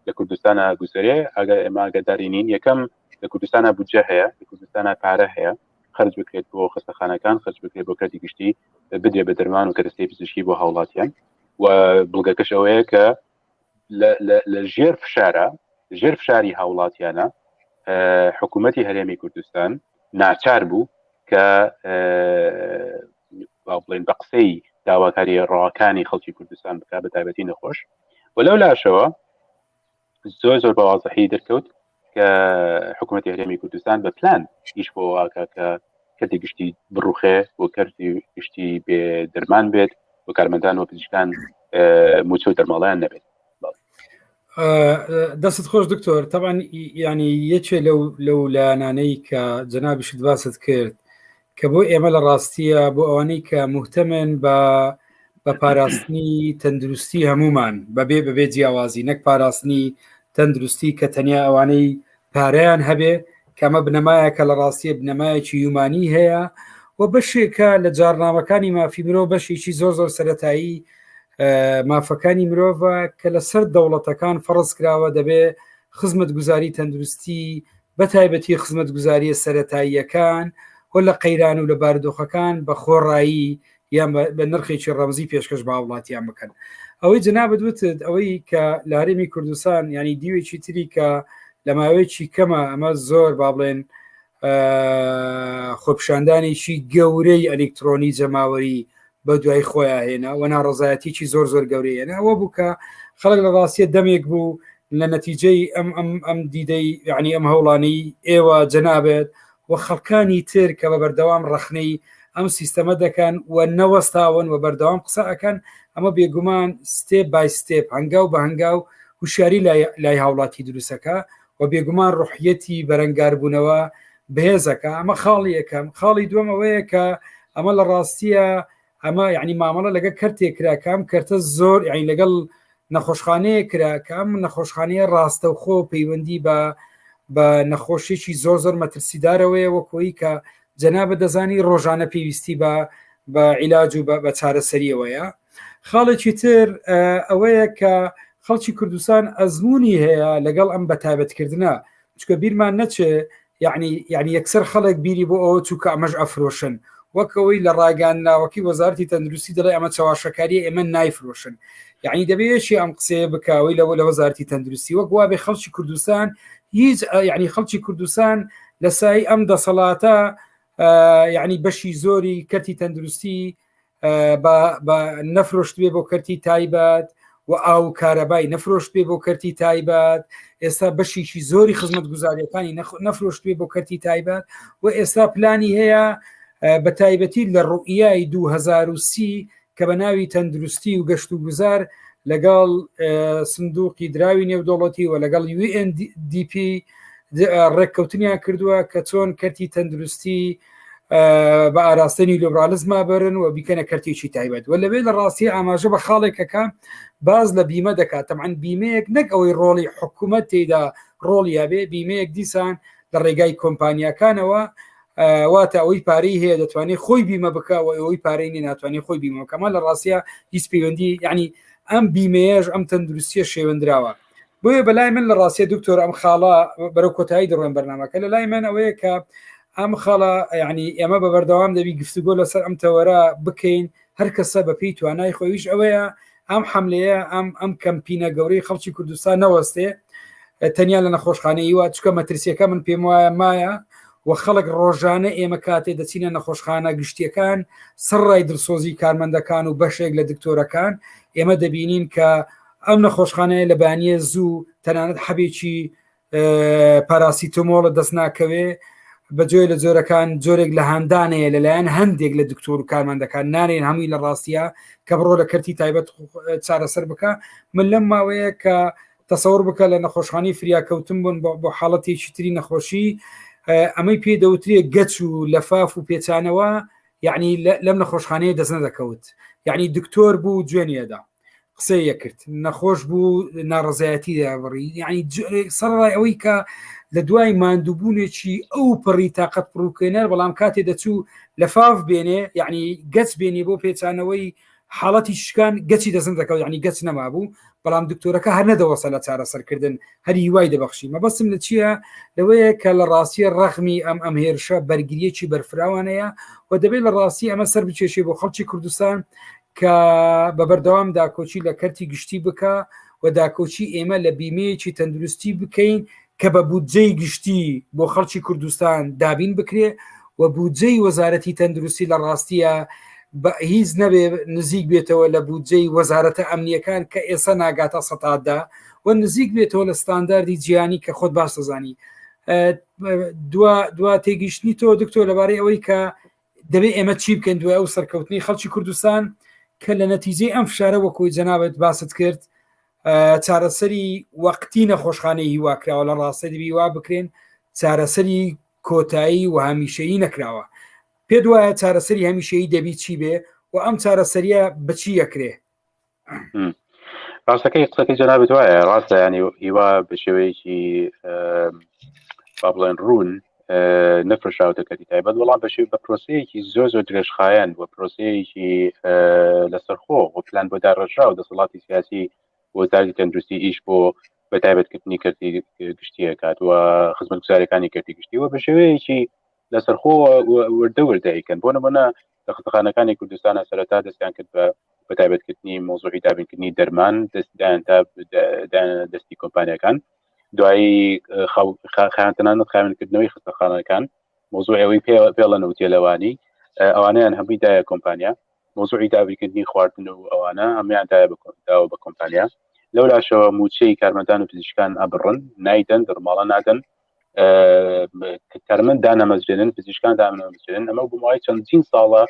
لە کوردستانە گوزەرێ ئەگەر ئێمە ئاگادارینین یەکەم لە کوردستانە بودجە هەیە لە کوردستانە پارە هەیە خرج بکرێت بۆ خستەخانەکان خرج بکرێت بۆ کردی گشتی بدێ بە دەرمان و کەرەستەی پزیشکی بۆ هاوڵاتیان و بڵگەکەش ئەوەیە کە لە ژێر فشاری هاوڵاتیانە حکوومەتی هەرێمی کوردستان ناچار بوو کە بڵێن بە قسەی داواکاری ڕاوەکانی خەڵکی کوردستان بکات بە تایبەتی نەخۆش و لەو لاشەوە زۆر بەوازەحی دەرکەوت کە حکوومەتی هەرێمی کوردستان بە پلان هیچ بۆ واکە کە کەتی گشتی بڕوخێ و کەرتی گشتی بێ دەرمان بێت و کارمەندان و پزیشکان موچە و دەرماڵیان نەبێت دەست خۆش دکتۆر طبعا ینی یەکێ لەو لایەنانەی کە جەنابیشت باست کرد کە بۆ ئێمە لە ڕاستیە بۆ ئەوانەی کە موهتەمن بە پاراستنی تەندروستی هەمومان بەبێ جیاوازی نەک پاراستنی تەندروستی کە تەنیا ئەوانەی پارەیان هەبێ کەمە بنەمایە کە لە ڕاستیە بنەمایەکی یومانی هەیە و بەشێکە لە جارنامەکانی مافی مرۆڤ بەشێکی زۆر سەرەتایی مافەکانی مرۆڤە کە لەسەر دەوڵەتەکان فەرز کراوە دەبێ خزمەت گوزاری تەندروستی بە تایبەتی خزمەت گوزاریە سەرەتاییەکان و لە قەیران و لە بارودۆخەکان بە خۆڕایی یان بە نرخێکی ڕەمزی پێشکەش با وڵاتیان بکەن. ئەوەی جنابەت وتت ئەوەی کە لە هەرێمی کوردستان ینی دیوێکی تری کە لە ماوەیەکی کەمە ئەمە زۆر با بڵێن خۆپشاندانێکی گەورەی ئەلکترۆنی جەماوەری بە دوای خۆیان هێنا و ناڕزایەتیی زۆر زۆر گەورەیە ئەوە بوو کە خەڵک لە ڕاستیە دەمێک بوو لە نەتیجەی ئەم دیدەی یعنی ئەم هەوڵانی ئێوە جەنابێت و خەڵکانی تر کە بە بەردەوام ڕەخنەی ئەم سیستەمە دەکەن و نەوەستاون و بەردەوام قسە ئەەکەن ئەمە بێگومان ستێپ بای ستێپ هەنگاو بە هەنگاو وشاری لای هاوڵاتی دروستەکە و بێگومان ڕوحیەتی بەرەنگاربوونەوە بەهێزەکە. ئەمە خاڵی یەکەم. خاڵی دووەم ئەوەیە کە ئەمە لە ڕاستیە ئەمە یعنی مامەڵە لەگە کەرتێک کراکەم کەرتە زۆر یعنی لەگەڵ نەخۆشخانەیە کراکەم نەخۆشخانەیە ڕاستە و خۆ پەیوەندی بە نەخۆشیێکی زۆر زۆر مەترسیدارەوەیە وەکۆی کە جەنابە دەزانی ڕۆژانە پێویستی بە عیلاج و بە چارەسەریەوەیە. خاڵێکی تر ئەوەیە کە خەڵکی کوردستان ئەزمموی هەیە لەگەڵ ئەم بەتایبەتکردنە چکە بیرمان نەچێ یعنی یەکسەر خەڵک بیری بۆ ئەوە چووکە ئەمەش ئەفرۆشن وەکەوەی لە ڕاگەان ناوەکی وەزارەتی تەندروستی دەڵێ ئەمە چاواشەکاری ئێمە نایفرۆشن. یعنی دەبێشی ئەم قسەیە بکاوی لە وەزارەتی تەندروستی وەک وابێ خەڵکی کوردستان هیچ یعنی خەڵکی کوردستان لە سای ئەم دەسەڵاتە یعنی بەشی زۆری کەرتی تەندروستی بە نەفرۆشت بێ بۆ کەرتی تایبەت و ئاو کارەبای نەفرۆشت بێ بۆ کەرتی تایبەت ئێستا بەشیشی زۆری خزمەت گوزاریەکانی نەفرۆشت بێ بۆ کەرتی تایبەت و ئێستا پلانی هەیە بە تایبەتی لە ڕوئیای 2030 کە بە ناوی تەندروستی و گەشت و گوزار لەگەڵ سندوقی دراوی نێودوڵەتی و لەگەڵ UNDP ڕێککەوتنیان کردووە کە چۆن کەرتی تەندروستی بە ئاراستنی لیبرالیزما بەرن و بیکەنە کەرتێکی تایبەت و لەبێ لە ڕاستی ئاماژە بە خاڵێکەکە باز لە بیمە دەکات تەمان بیمەیەک نەک ئەوەی ڕۆڵی حکوومەت تێدا ڕۆڵیا بێ بیمەیەک دیسان لە ڕێگای کۆمپانیەکانەوە واتە ئەوەی پارەی هەیە دەتوانێت خۆی بیمە بکەوە ئەوەی پارەی ناتوانێت خۆی بیمەکەمە لە ڕاستە هیچ پەیوەندی یعنی ئەم بیمەیەش ئەم تەندروستیە شێوەندراوە بۆیە بەلای من لە ڕاستیە دکتۆر ئەم خاڵە بەرەو کۆتایی دەڕێن بەرنامەکە لە لای من ئەوەیە کە ئەم خاڵە یعنی ئێمە بە بەردەوام دەبی گفتوگۆ لەسەر ئەم تەوەرە بکەین هەر کەسە بە پێی توانای خۆیش ئەوەیە ئەم حملەیە ئەم کەمپینە گەورەی خەڵکی کوردستان نەوەستێ تەنیا لە نەخۆشخانەی وە چکە مەترسیەکە من پێم وایە مایە و خەڵک ڕۆژانە ئێمە کاتێ دەچینە نەخۆشخانە گشتیەکان سڕای دڵسۆزی کارمەندەکان و بەشێک لە دکتۆرەکان ئێمە دەبینین کە ئەم نەخۆشخانەیە لە بانیە زوو تەنانەت حەبێکی پاراسیتۆمۆڵە دەست ناکەوێ بەجۆی لە جۆرەکان جۆرێک لە هەندانەیە لەلایەن هەندێک لە دکتۆر و کارمەندەکان نارێن هەمووی لە ڕاستیە کە بڕۆ لە کەرتی تایبەت چارەسەر بکە. من لەم ماوەیە کە تەسەور بکە لە نەخۆشخانی فریاکەوتن بوون بۆ حاڵەتێکی تری نەخۆشی ئەمەی پێدەوترێ گەچ و لەفاف و پێچانەوە یعنی لەم نەخۆشخانەیە دەست نەدەکەوت یعنی دکتۆر بوو جوێنیەدا قسەیە کرد نەخۆش بوو ناڕزایەتی دابڕی یعنی سەرڕای ئەوەی کە لە دوای ماندووبوونێکی ئەو پڕی تااقەت پڕووکێنەر بەڵام کاتێ دەچوو لەفاف بێنێ یعنی گەچ بێنی بۆ پێچانەوەی حاڵەتی شکان گەچی دەزن دەکەوت یعنی گەچ نەما بوو بەڵام دکتۆرەکە هەر نەدەوەسە لە چارەسەرکردن هەری هیوای دەبەخشی مەبەستم لە چییە لەوەیە کە لە ڕاستیە ڕەخمی ئەم هێرشە بەرگریەکی بەرفراوانەیە و دەبێت لە ڕاستی ئەمە سەر بچێشێ بۆ خەڵکی کوردستان کە بە بەردەوام داکۆچی لە کەرتی گشتی بکە و داکۆچی ئێمە لە بیمەیەکی تەندروستی بکەین کە بە بودجەی گشتی بۆ خەڵکی کوردستان دابین بکرێ و بودجەی وەزارەتی تەندروستی لە ڕاستیە هیچ نەبێ نزیک بێتەوە لە بودجەی وەزارەتە ئەمنیەکان کە ئێستا ناگاتە سەتادا و نزیک بێتەوە لە ستانداردی جیهانی کە خۆت باش دەزانی. دوا تێگەیشتنی تۆ دکتۆر لەبارەی ئەوەی کە دەبێت ئێمە چی بکەین دوای ئەو سەرکەوتنی خەڵکی کوردستان کە لە نەتیجەی ئەم فشارە وەکوی جەنابەت باست کرد چارەسەری وەقتی نەخۆشخانەی هیواکراوە لە ڕاستە دەبی وا بکرێن چارەسەری کۆتایی و هەمیشەیی نەکراوە پێ دوایە چارەسەری هەمیشەیی دەبی چی بێ و ئەم چارەسەریە بچی یەکرێ ڕاستەکەی قسەکەی جەنابەت وایە ڕاستە ینی هیوا بە شێوەیەکی با بڵێن ڕوون نەفرۆشراوەتە کەرتی تایبەت بەڵام بە پرۆسەیەکی زۆر زۆر درێژخایەن و پرۆسەیەکی لەسەرخۆ و پلان بۆ داڕژرا و دەسەڵاتی سیاسی وەزارەتی تەندروستی ئیش بۆ بەتایبەتکردنی کردی گشتیەکات و خزمەتگوزاریەکانی کردی گشتی و بە شێوەیەکی لەسەرخۆ وردەیکەن بۆ نمونە لە خزمەتخانەکانی کوردستانە سەرەتا دەستیان کرد بە بەتایبەتکردنی مۆزوعی دابینکردنی دەرمان دەستیان تا دەستی کۆمپانیەکان دوایی خیانەتەنانەت خاوێنکردنەوەی خزمەتخانەکان مۆزوع ئەوەی پێڵەن و تێلەوانی ئەوانیان هەمووی دایە کۆمپانیا مۆزوعی دابینکردنی خواردن و ئەوانە هەمویان داوە بە کۆمپانیا لەولاشەوە موچەی کارمەندان و پزیشکان ئەبڕن نایدەن دەرماڵە نادەن کارمەند دانەمەزرێنن پزیشکان دانەمەزرێنن ئەمە بمای چەندین ساڵە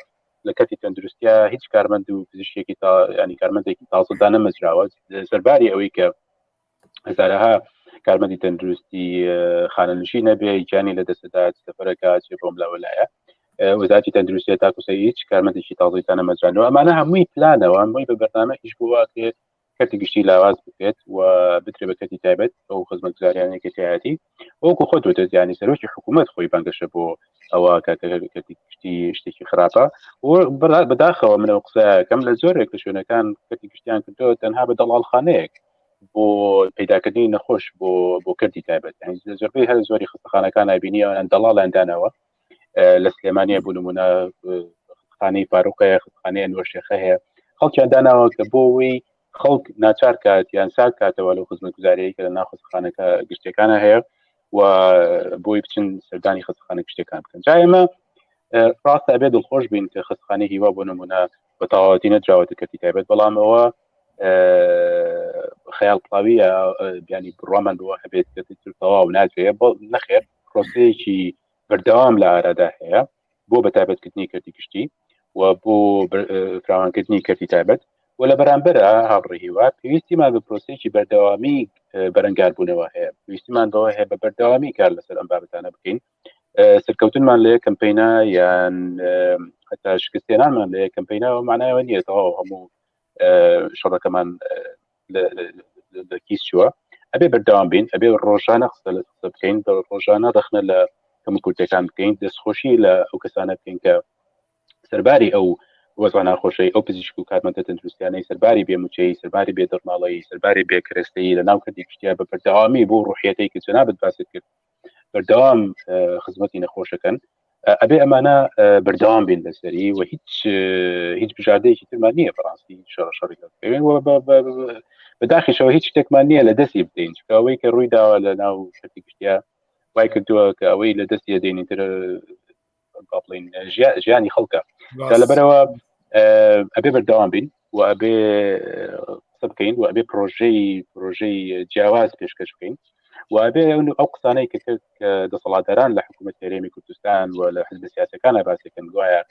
لە کەتی تەندروستیە هیچ کارمەند و پزیشکێکی ینی کارمەندێکی تازە دانەمەزراوە سەرباری ئەوەی کە هەزارەها کارمەندی تەندروستی خانەنشی نەبێ گیانی لە دەستدات سەفەرەکە چێ بۆم لەوەلایە وەزارەتی تەندروستی تاکوسە هیچ کارمەندێکی تازەی دانەمەزرانەوە ئەمانە هەمووی پلانەوە هەمووی بە بەرنامەیش بووە کە کەتی گشتی لاواز بکرێت و بترێ بە کەتی تایبەت ئەو خزمەتگوزاریانێکی تایەتی وەکو خۆت وتزیانی سەرۆکی حکوومەت خۆی بانگەشە بۆ ئەوە کەتی گشتی شتێکی خراپە و بەداخەوە منەوە قسەکەم لە زۆرێک لە شوێنەکان کەتی گشتیان کردەوە تەنها بە دەڵالخانەیەک بۆ پیداکردنی نەخۆش بۆ کردی تایبەت زۆربەی هەر زۆری خستەخانەکان ئابینی ئەوان دەڵاڵیاندانەوە لە سلێمانیە بوو نمونە خانەی فاروقەیە خستەخانەیە نوێرشێخە هەیە خەڵکیان داناوە کە بۆەوەی خەڵک ناچار کات یان ساک کاتەوە لەو خزمەتگوزاریەیە کە لە ناو خستەخانەکە گشتەکانە هەیە و بۆی بچن سەردانی خستەخانە گشتەکان بکەن جا ئێمە ڕاستە ئەبێ دڵخۆش بین کە خستەخانەی هیوا بۆ نمونە بە تەواوەتی نەدراوەتە کەتی تایبەت بەڵام ئەوە خەیاڵ پڵاویە بیانی بڕوامان بەوە هەبێت تەواو ناجێ بۆ نەخێر پرۆسەیەکی بەردەوام لە ئارادا هەیە بۆ بەتایبەتکردنی کردی گشتی و بۆ فراوانکردنی کردی تایبەت و لە بەرامبەرە هاوڕێهیوا پێویستیمان بە پرۆسەیەکی بەردەوامی بەرەنگاربوونەوە هەیە پێویستیمان بەوە هەیە بە بەردەوامی کار لەسەر ئەم بابەتانە بکەین سەرکەوتنمان لە کەمپینە یان حتا شکستێنانمان لە کەمپینەوە معنایەوە نییە تەواو هەموو شەڕەکەمان لە کیس چووە ئەبێ بەردەوام بین ئەبێ ڕۆژانە قسە لە قسە بکەین بە ڕۆژانە دەخنە لە کەم کورتەکان بکەین دەستخۆشی لە ئەو کەسانە بکەین کە سەرباری ئەو وەزان ناخۆشی ئەو پزیشک و کارمەندە تەندروستیانەی سەرباری بێموچەی سەرباری بێدەڕماڵەیی سەرباری بێکرێستەیی لە ناو کردی گشتیا بە بەردەوامی بۆ ڕوحیەتەی کە جەنابەت باست کرد بەردەوام خزمەتی نەخۆشەکەن ئەبێ ئەمانە بەردەوام بین لەسەری و هیچ بژاردەیەکی ترمان نییە بەڕاستی شەڕی بەداخیشەوە هیچ شتێکمان نییە لە دەستی بدەین ئەوەی کە ڕووی داوە لە ناو کردی گشتیا وای کردووە کە ئەوەی لە دەستی دێنیتر باڵین ژیانی خەڵکە لەبەرەوە ئەبێ بەردەوام بین و ئەبێ قسە بکەین و ئەبێ پرۆژەی جیاواز پێشکەش بکەین و ئەبێ ئەو قسانەی کە دەسەڵاتداران لە حکوومەت هەرێمی کوردستان و لە حزب سیاسەکانە باسەکەن گوایە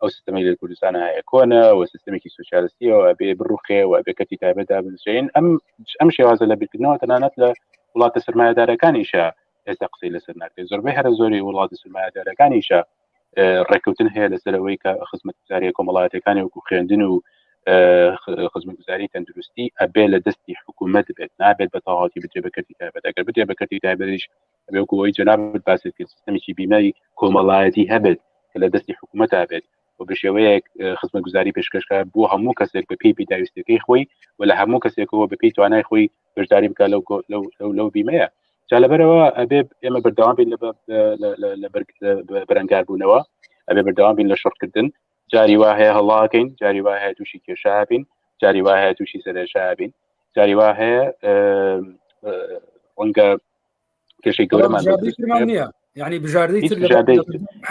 ئەو سیستەمی لە کوردستان هەیە کۆنە و سیستەمێکی سوسیالیستیەوە ئەبێ بڕوخێ و ئەبێ کەتی تایبەتدا بنووسێن ئەم شێوازە لە بیرکردنەوە تەنانەت لە وڵاتە سرمایه‌دارەکانیشە ئێستا قسەی لەسەر ناکرێت زۆربەی هەرە زۆری وڵاتە سرمایه‌دارەکانیشە ڕێککەوتن هەیە لەسەرەوەی کە خزمەتگوزاری کۆمەڵایەتەکانی وەکو خوێندن و خزمەتگوزاری تەندروستی ئەبێ لە دەستی حکوومەت بێت نابێت بە تەواوەتی بترێ بە کەتی تایبەت ئەگەر بترێ بە کەتی تایبەتیش ئەوەی جەنابەت باست کرد سیستەمێکی بیمەری کۆمەڵایەتی هەبێت کە لە دەستی حکوومەت بێت و بە شێوەیەک خزمەتگوزاری پێشکەشکە بۆ هەموو کەسێک بە پێی پێداویستەکەی خۆی و لە هەموو کەسێکەوە بە پێی توانای خۆی بەشداری بکە لەو بیمەیە جا لەبەرەوە ئەبێ ئێمە بەردەوام بین لە بەرەنگاربوونەوە ئەبێ بەردەوام بین لە شەڕکردن جاری وا هەیە هەڵاکەین جاری وا هەیە تووشی کێشا بین جاری وا هەیە تووشی سەرێشا بین جاری وا هەیە ڕەنگە کێشەی گەورەمان نییە یعنی بژاردەی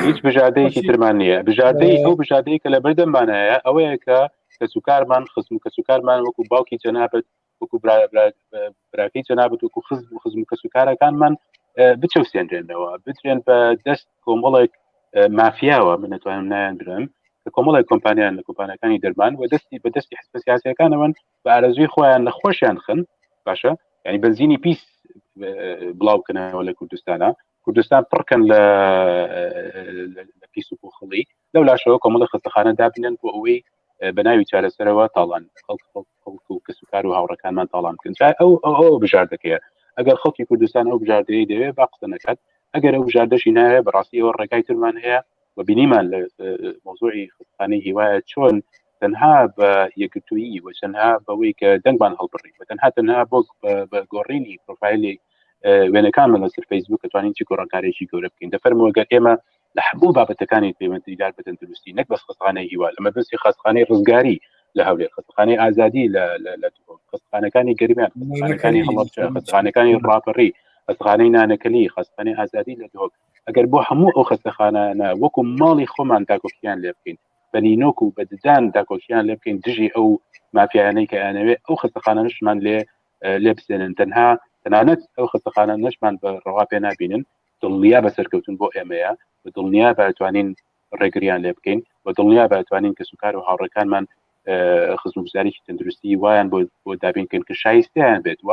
هیچ بژاردەیەکی ترمان نییە بژاردەی ئەو بژاردەی کە لە بەردەممانەیە ئەوەیە کە کەسوکارمان کەسوکارمان وەکو باوکی جەنابەت وەکو براکەی جەنابەت وەکو خزم کەسوکارەکانمان بچەوسێنرێنەوە بترێن بە دەست کۆمەڵێک مافیاوە من نتوانم نایان برم کە کۆمەڵێک کۆمپانیان لە کۆمپانیەکانی دەرمان و دەستی بە دەستی حزب سیاسیەکانەوەن بە ئارەزوی خۆیان نەخۆشیان خن باشە یعنی بنزینی پیس بڵاو بکەنەوە لە کوردستان پڕکەن لە پیس و پوخڵی لەو لاشەوە کۆمەڵە خستەخانە دابنێن بۆ ئەوەی بەناوی چارەسەرەوە تاڵان خەڵک و کەسوکار و هاوڕەکانمان تاڵام بکەن ئەو بژاردەکەیە ئەگەر خەڵکی کوردستان ئەو بژاردەیە دەوێت با قسە نەکات ئەگەر ئەو بژاردەشی نایە بەڕاستی ئەوە ڕێگای ترمان هەیە و بینیمان لە مۆزوعی خستەخانەی هیوایە چۆن تەنها بە یەکگرتوویی و تەنها بەوەی کە دەنگمان هەڵبڕی و تەنها بۆ بە گۆڕینی پرۆفایلی وێنەکانمان لەسەر فەیسبوک دەتوانین چی گۆڕانکاریی گەورە بکەین دەفەرمەوە گەر ئێمە لە هەموو بابەتەکانی پەیوەندیدار بە تەندروستی نەک بەس خستخانەی هیوا لەمە بەسی خستخانەی ڕزگاری لە هەولێر خستخانەی ئازادی لە خستخانەکانی گەرمیان خستخانەکانی هەڵەبجە خستخانەکانی ڕاپەڕی خستخانەی نانەکەلی خستخانەی ئازادی لە دۆک ئەگەر بۆ هەموو ئەو خستەخانانە وەکو ماڵی خۆمان داکۆکیان لێ بکەین بەنینۆک و بەددان داکۆکیان لێ بکەین دژی ئەو مافیانەی کە ئەنەوێ ئەو خستەخانەشمان لێ بسێنن تەنانەت ئەو خستەخانە نەشمان بە ڕەوا پێ نابینن دڵنیا بەسەرکەوتن بۆ ئێمەیە بە دڵنیا بەتوانین ڕێگریان لێ بکەین بە دڵنیا بەتوانین کە سوکار و هاوڕەکانمان خزمگوزاریی تەندروستی وایان بۆ دابینکەن کە شایستیان بێت و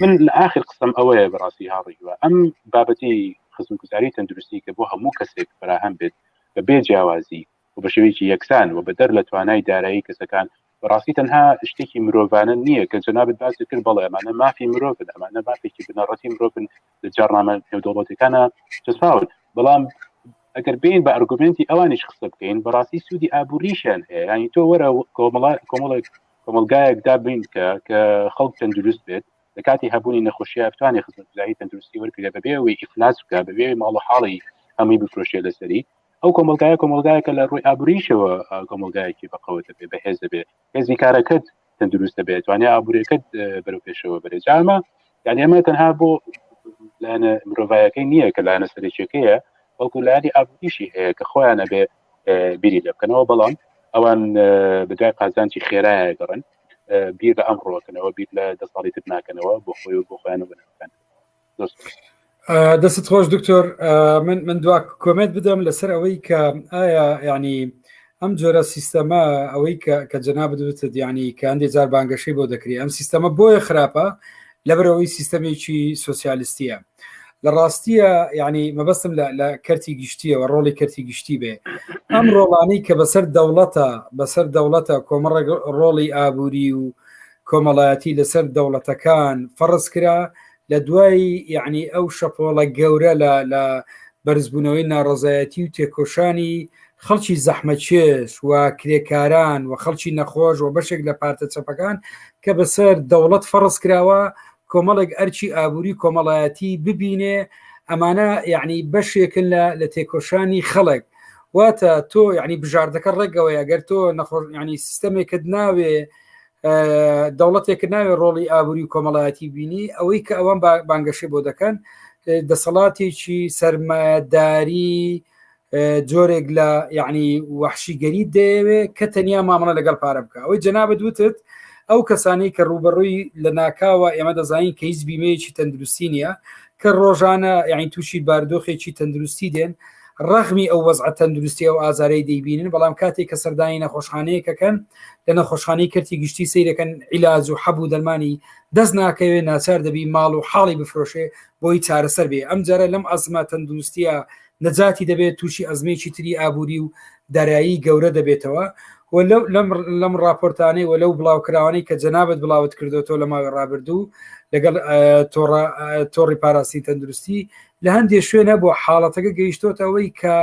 من لە آخر قسم ئەوەیە بەڕاستی هاڕیوە ئەم بابەتی خزمگوزاری تەندروستی کە بۆ هەموو کەسێک فراهەم بێت بە بێ جیاوازی و بە شێوەیەکی یەکسان و بە دەر لە توانای دارایی کەسەکان بەڕاستی تەنها شتێکی مرۆڤانە نییە کە جەنابەت باسی کرد بەڵێ ئەمانە مافی مرۆڤن ئەمانە مافێکی بنەڕەتی مرۆڤن لە جارنامە نێودەوڵەتەکانە چسپاون بەڵام ئەگەر بین بە ئەرگومنتی ئەوانیش قسە بکەین بەڕاستی سوودی ئابووریشیان هەیە ینی تۆ وەرە کۆمەلگایەک دابین کە خەڵک تەندروست بێت لە کاتی هەبوونی نەخۆشیە ئەفتوانی خزمەتگوزاری تەندروستی وەرگرە بەبێەوەی ئیفلاس بکە بەبێ ماڵ و حاڵی هەمووی بفرۆشێ لەسەری ئەو کۆمەلگایەکە لە ڕووی ئابووریشەوە کۆمەلگایەکی بەقەوەتە بێ بەهێز دەبێت هێزی کارەکەت تەندروستە بێت توانێ ئابووریەکەت بەرەو پێشەوە بەرێت جامە یعنی ئەمە تەنها بۆ لایەنە مرۆڤایەکەی نییە کە لایەنە سەرچێکەیە بەڵکو لایەنی ئابووریشی هەیە کە خۆیانە بێ بیری لێ بکەنەوە بەڵام ئەوان بەدوای قازانجی خێرایە گەڕن بیر لە ئەمڕۆکەنەوە بیر لە دە ساڵی تر ناکەنەوە بۆ خۆی و بۆ خۆیان و بنەکان دەست خۆش دکتۆر من دوا کۆمنت بدەم لەسەر ئەوەی کە ئایا ینی ئەم جۆرە سیستەمە ئەوەی کە جەنابەت وتت ینی کە هەندێک جار بانگەشەی بۆ دەکری ئەم سیستەمە بۆیە خراپە لەبەرەوەی سیستەمێکی سۆسیالیستیە لە ڕاستیە ینی مەبەستم لە کەرتی گشتیەوە ڕۆڵی کەرتی گشتی بێ ئەم ڕۆڵانەی کە بەسەر دەوڵەتە کۆمەڕە ڕۆڵی ئابووری و کۆمەڵایەتی لەسەر دەوڵەتەکان فەرز کرا لە دوای یعنی ئەو شەپۆڵە گەورە لە بەرزبوونەوەی ناڕزایەتی و تێکۆشانی خەڵکی زەحمەتکێش و کرێکاران و خەڵکی نەخۆش و بەشێک لە پارتە چەپەکان کە بەسەر دەوڵەت فەرز کراوە کۆمەڵێک ئەرچی ئابووری کۆمەڵایەتی ببینێ ئەمانە یعنی بەشێکن لە تێکۆشانی خەڵک واتە تۆ یعنی بژاردەکە ڕێگەوەی ئەگەر تۆ نەخۆش ینی سیستەمێکت ناوێ دەوڵەتێک ناوێت ڕۆڵی ئابووری و کۆمەڵایەتی بینی ئەوەی کە ئەوان بانگەشەی بۆ دەکەن دەسەڵاتێکی سەرمایەداری جۆرێک لە یعنی وەحشیگەری دەیەوێت کە تەنیا مامەڵە لەگەڵ پارە بکە ئەوەی جەنابەت وتت ئەو کەسانی کە ڕوبەڕووی لە ناکاوە ئێمە دەزانین کە هیچ بیمەیەکی تەندروستی نییە کە ڕۆژانە یعنی تووشی باردۆخێکی تەندروستی دێن ڕەغمی ئەو وەزعە تەندروستی و ئازارەی دەیبینن بەڵام کاتێک کە سەردانی نەخۆشخانەیەکەکەن لە نەخۆشخانەی کەرتی گشتی سیرەکەن عیلاج و حەبوو دەرمانی دەست ناکەوێت ناچار دەبی ماڵ و حاڵی بفرۆشێ بۆی چارەسەر بێ ئەم جارە لەم ئەزمە تەندروستیە نەجاتی دەبێت تووشی ئەزمێکی تری ئابووری و دارایی گەورە دەبێتەوە لەم راپۆرتانەی و لەو بڵاوکراوانەی کە جەنابەت بڵاوت کردوەوە لە ماوەی ڕابردوو لەگەڵ تۆڕی پاراسی تەندروستی لە هەندێک شوێنە بۆ حاڵەتەکە گەیشتۆتەوەی کە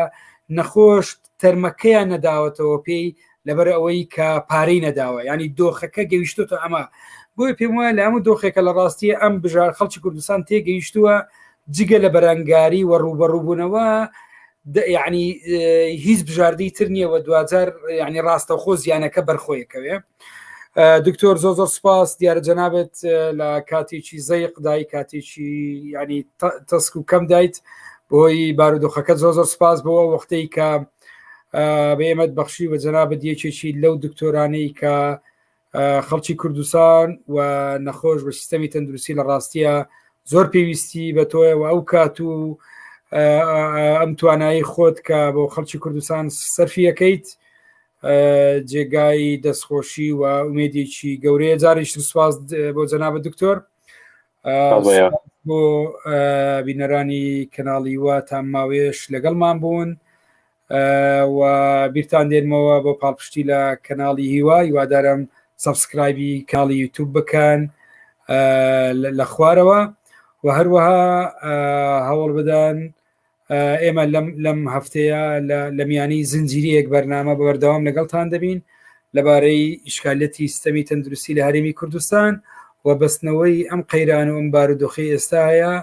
نەخۆش تەرمەکەیان نەداوەتەوە پێی لەبەر ئەوەی کە پارەی نەداوە ینی دۆخەکە گەیشتۆتە ئەمە بۆی پێم وایە لە هەموو دۆخێکە لە ڕاستیە ئەم بژار خەڵکی کوردستان تێگەیشتووە جگە لە بەرەنگاری و ڕوبەڕووبوونەوە یعنی هیچ بژاردەی تر نییە و دوجار ینی ڕاستەوخۆ زیانەکە بەرخۆیەکەوێ دکتۆر زۆر سپاس دیارە جەنابێت لە کاتێکی زەیق دای کاتێکی ینی تەسک و کەم دایت بۆی بارودۆخەکە زۆر سپاس بەوە وەختەی کە بە ئێمەت بەخشی و جەنابەت یەکێکی لەو دکتۆرانەی کە خەڵکی کوردستان و نەخۆش بە سیستەمی تەندروستی لە ڕاستیە زۆر پێویستی بە تۆیە و ئەو کات و ئەم توانایی خۆت کە بۆ خەڵکی کوردستان سەرفیەکەیت جێگای دەستخۆشی و ئومێدێکی گەورەیە جارێک سوپاس بۆ جەنابەت دکتۆر بۆ بینەرانی کەناڵی وا تا ماوێش لەگەڵمان بوون و بیرتان دێنمەوە بۆ پاڵپشتی لە کەناڵی هیوا هیوادارم سەبسکرایبی کاڵی یوتیوب بکەن لە خوارەوە و هەروەها هەوڵ بدەن ئێمە لەم هەفتەیە لە میانی زنجیرەیەک بەرنامە بەوەردەوام لەگەڵتان دەبین لەبارەی ئیشکالەتی سیستەمی تەندروستی لە هەرێمی کوردستان و بەستنەوەی ئەم قەیران و ئەم بارودۆخی ئێستا هەیە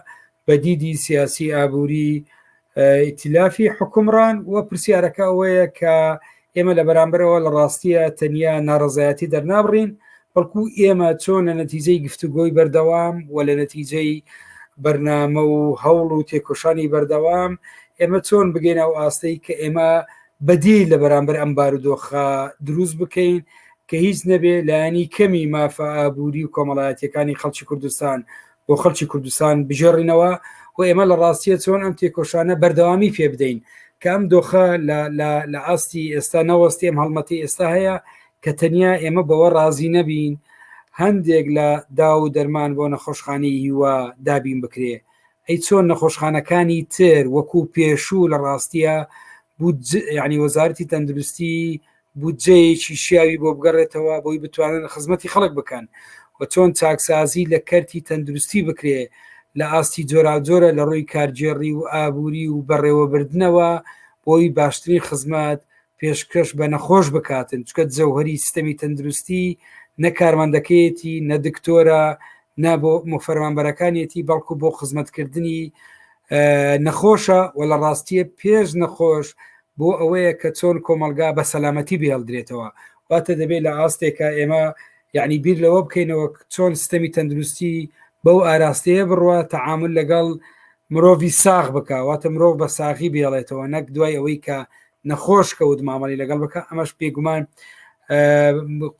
بە دیدی سیاسی ئابووری ئیتیلافی حکومڕان و پرسیارەکە ئەوەیە کە ئێمە لە بەرامبەرەوە لە ڕاستیە تەنیا ناڕەزایەتی دەرنابڕین، بەڵکو ئێمە چۆن لە نەتیجەی گفتوگۆی بەردەوام و لە نەتیجەی بەرنامە و هەوڵ و تێکۆشانی بەردەوام ئێمە چۆن بگەین ئەو ئاستەی کە ئێمە بەدی لە بەرامبەر ئەم بارودۆخە دروست بکەین کە هیچ نەبێ لایانی کەمی مافە ئابووری و کۆمەڵایەتیەکانی خەڵکی کوردستان بۆ خەڵکی کوردستان بژێڕینەوە و ئێمە لە ڕاستیە چۆن ئەم تێکۆشانە بەردەوامی پێ بدەین کە ئەم دۆخە لە ئاستی ئێستا نەوەستی ئەم هەڵمەتی ئێستا هەیە کە تەنیا ئێمە بەوە ڕازی نەبین هەندێک لە دا و دەرمان بۆ نەخۆشخانەی هیوا دابین بکرێ. ئەی چۆن نەخۆشخانەکانی تر وەکو پێشوو لە ڕاستیە یعنی وەزارەتی تەندروستی بودجەیەکی شیاوی بۆ بگەڕێتەوە بۆی بتوانن خزمەتی خەڵک بکەن و چۆن چاکسازی لە کەرتی تەندروستی بکرێ لە ئاستی جۆرا لە ڕووی کارگێڕی و ئابووری و بەڕێوەبردنەوە بۆی باشترین خزمەت پێشکەش بە نەخۆش بکاتن، چکە جەوهەری سیستەمی تەندروستی نە کارمەندەکەیەتی نە دکتۆرە نا بۆ فەرمانبەرەکانیەتی بەڵکو بۆ خزمەتکردنی نەخۆشە و لە ڕاستیە پێش نەخۆش بۆ ئەوەیە کە چۆن کۆمەلگا بە سەلامەتی بهێڵدرێتەوە. واتە دەبێت لە ئاستێکە ئێمە یعنی بیر لەوە بکەینەوە چۆن سیستەمی تەندروستی بەو ئاراستەیە بڕوە تەعامل لەگەڵ مرۆڤی ساغ بکە، واتە مرۆڤ بە ساغی بێڵێتەوە نەک دوای ئەوەی کە نەخۆش کەوت مامەڵی لەگەڵ بکە. ئەمەش پێگومان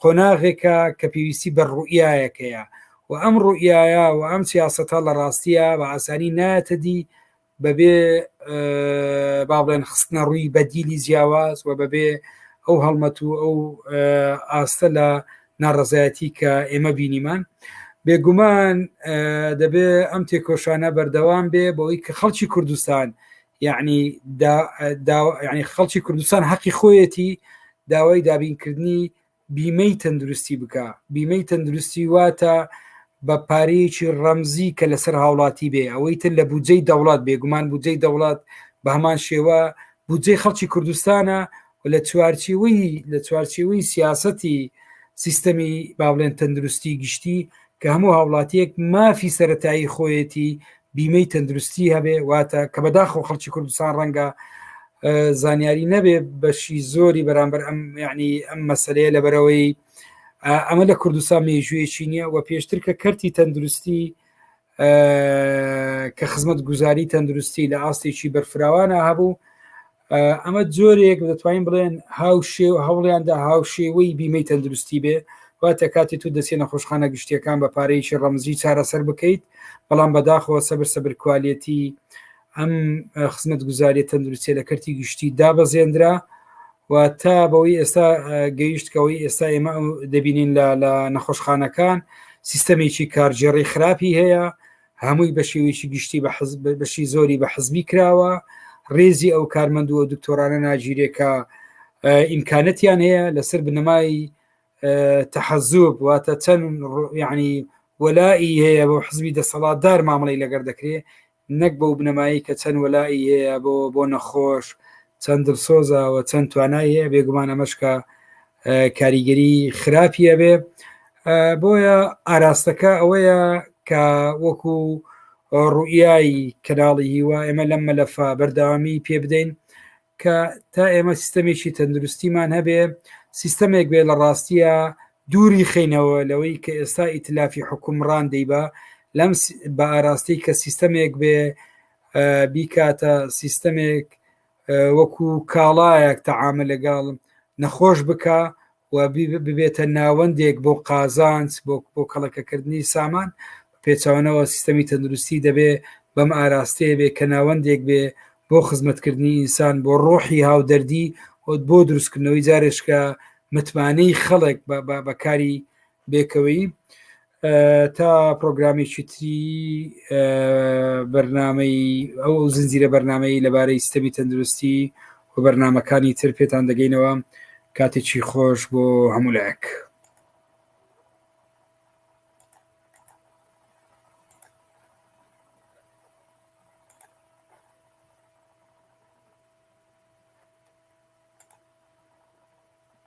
قۆناغێکە کە پێویستی بە ڕوئیایەکەیە و ئەم ڕوئیایە و ئەم سیاسەتە لە ڕاستیە بە ئاسانی نایەتە دی بەبێ با بڵێن خستنە ڕووی بەدیلی جیاواز و بەبێ ئەو هەڵمەت و ئەو ئاستە لە ناڕەزایەتی کە ئێمە بینیمان. بێگومان دەبێ ئەم تێکۆشانە بەردەوام بێ بۆی کە خەڵکی کوردستان یعنی خەڵکی کوردستان حەقی خۆیەتی داوای دابینکردنی بیمەی تەندروستی بکە. بیمەی تەندروستی واتە بە پارەیەکی ڕەمزی کە لەسەر هاوڵاتی بێ، ئەوەی تر لە بودجەی دەوڵات بێگومان بودجەی دەوڵات بە هەمان شێوە بودجەی خەڵکی کوردستانە و لە چوارچێوەی سیاسەتی سیستەمی با بڵێن تەندروستی گشتی کە هەموو هاوڵاتیەک مافی سەرەتایی خۆیەتی بیمەی تەندروستی هەبێ، واتە کە بەداخەوە خەڵکی کوردستان ڕەنگە زانیاری نەبێ بەشی زۆری بەرامبەر ئەم یعنی ئەم مەسەلەیە لەبەرەوەی ئەمە لە کوردستان مێژوویەکی نییە و پێشتر کە کەرتی تەندروستی کە خزمەت گوزاری تەندروستی لە ئاستێکی بەرفراوانە هەبوو، ئەمە جۆرێک دەتوانین بڵێن هەوڵیاندا هاوشێوەی بیمەی تەندروستی بێ، واتە کاتی تو دەچێت نەخۆشخانە گشتیەکان بە پارەیەکی ڕەمزی چارەسەر بکەیت، بەڵام بەداخەوە سەبر کوالێتی ئەم خزمەت گوزاری تەندروستی لە کەرتی گشتی دابەزێنرا و تا بەوەی ئێستا گەیشتکەوەی ئێستا ئێمە دەبینین لە نەخۆشخانەکان سیستەمێکی کارگێڕی خراپی هەیە، هەمووی بە شێوەیەکی گشتی بەشی زۆری بە حزبی کراوە، ڕێزی ئەو کارمەند و دکتۆرانە ناگیرێکە ئیمکانەتیان هەیە لەسەر بنەمای تەحەزوب واتە چەند یعنی وەلایی هەیە بۆ حزبی دەسەڵاتدار مامەڵەی لەگەر دەکرێت، نەک بەو بنەمایی کە چەند وەلایی هەیە بۆ نەخۆش چەند دڵسۆزە و چەند توانای هەیە. بێگومان ئەمەشکە کاریگەری خراپیە بێ، بۆیە ئاراستەکە ئەوەیە کە وەکو ڕوئیایی کەناڵی هیوا ئێمە لەم مەلەفە بەردەوامی پێ بدەین کە تا ئێمە سیستەمێکی تەندروستیمان هەبێ، سیستەمێک بێ لە ڕاستیە دووری خینەوە لەوەی کە ئێستا ئیتلافی حکومڕان دەیبە، لەم بە ئاراستی کە سیستەمێک بێ بیکاتە سیستەمێک وەکو کاڵایەک تەعامل لەگەڵ نەخۆش بکە و ببێتە ناوەندێک بۆ قازانج بۆ کەڵەکەکردنی سامان. پێچەوانەوە سیستەمی تەندروستی دەبێ بەم ئاراستەیە بێ کە ناوەندێک بێ بۆ خزمەتکردنی ئینسان بۆ ڕۆحی هاودەردی بۆ دروستکردنەوەی جارێشکە متمانەی خەڵک بەکاری بێکەوەی. تا پرۆگرامێکی تری بەرنامەی ئەو زنجیرە بەرنامەی لەبارەی سیستەمی تەندروستی و بەرنامەکانی تر پێتان دەگەینەوە. کاتێکی خۆش بۆ هەموو لایەک.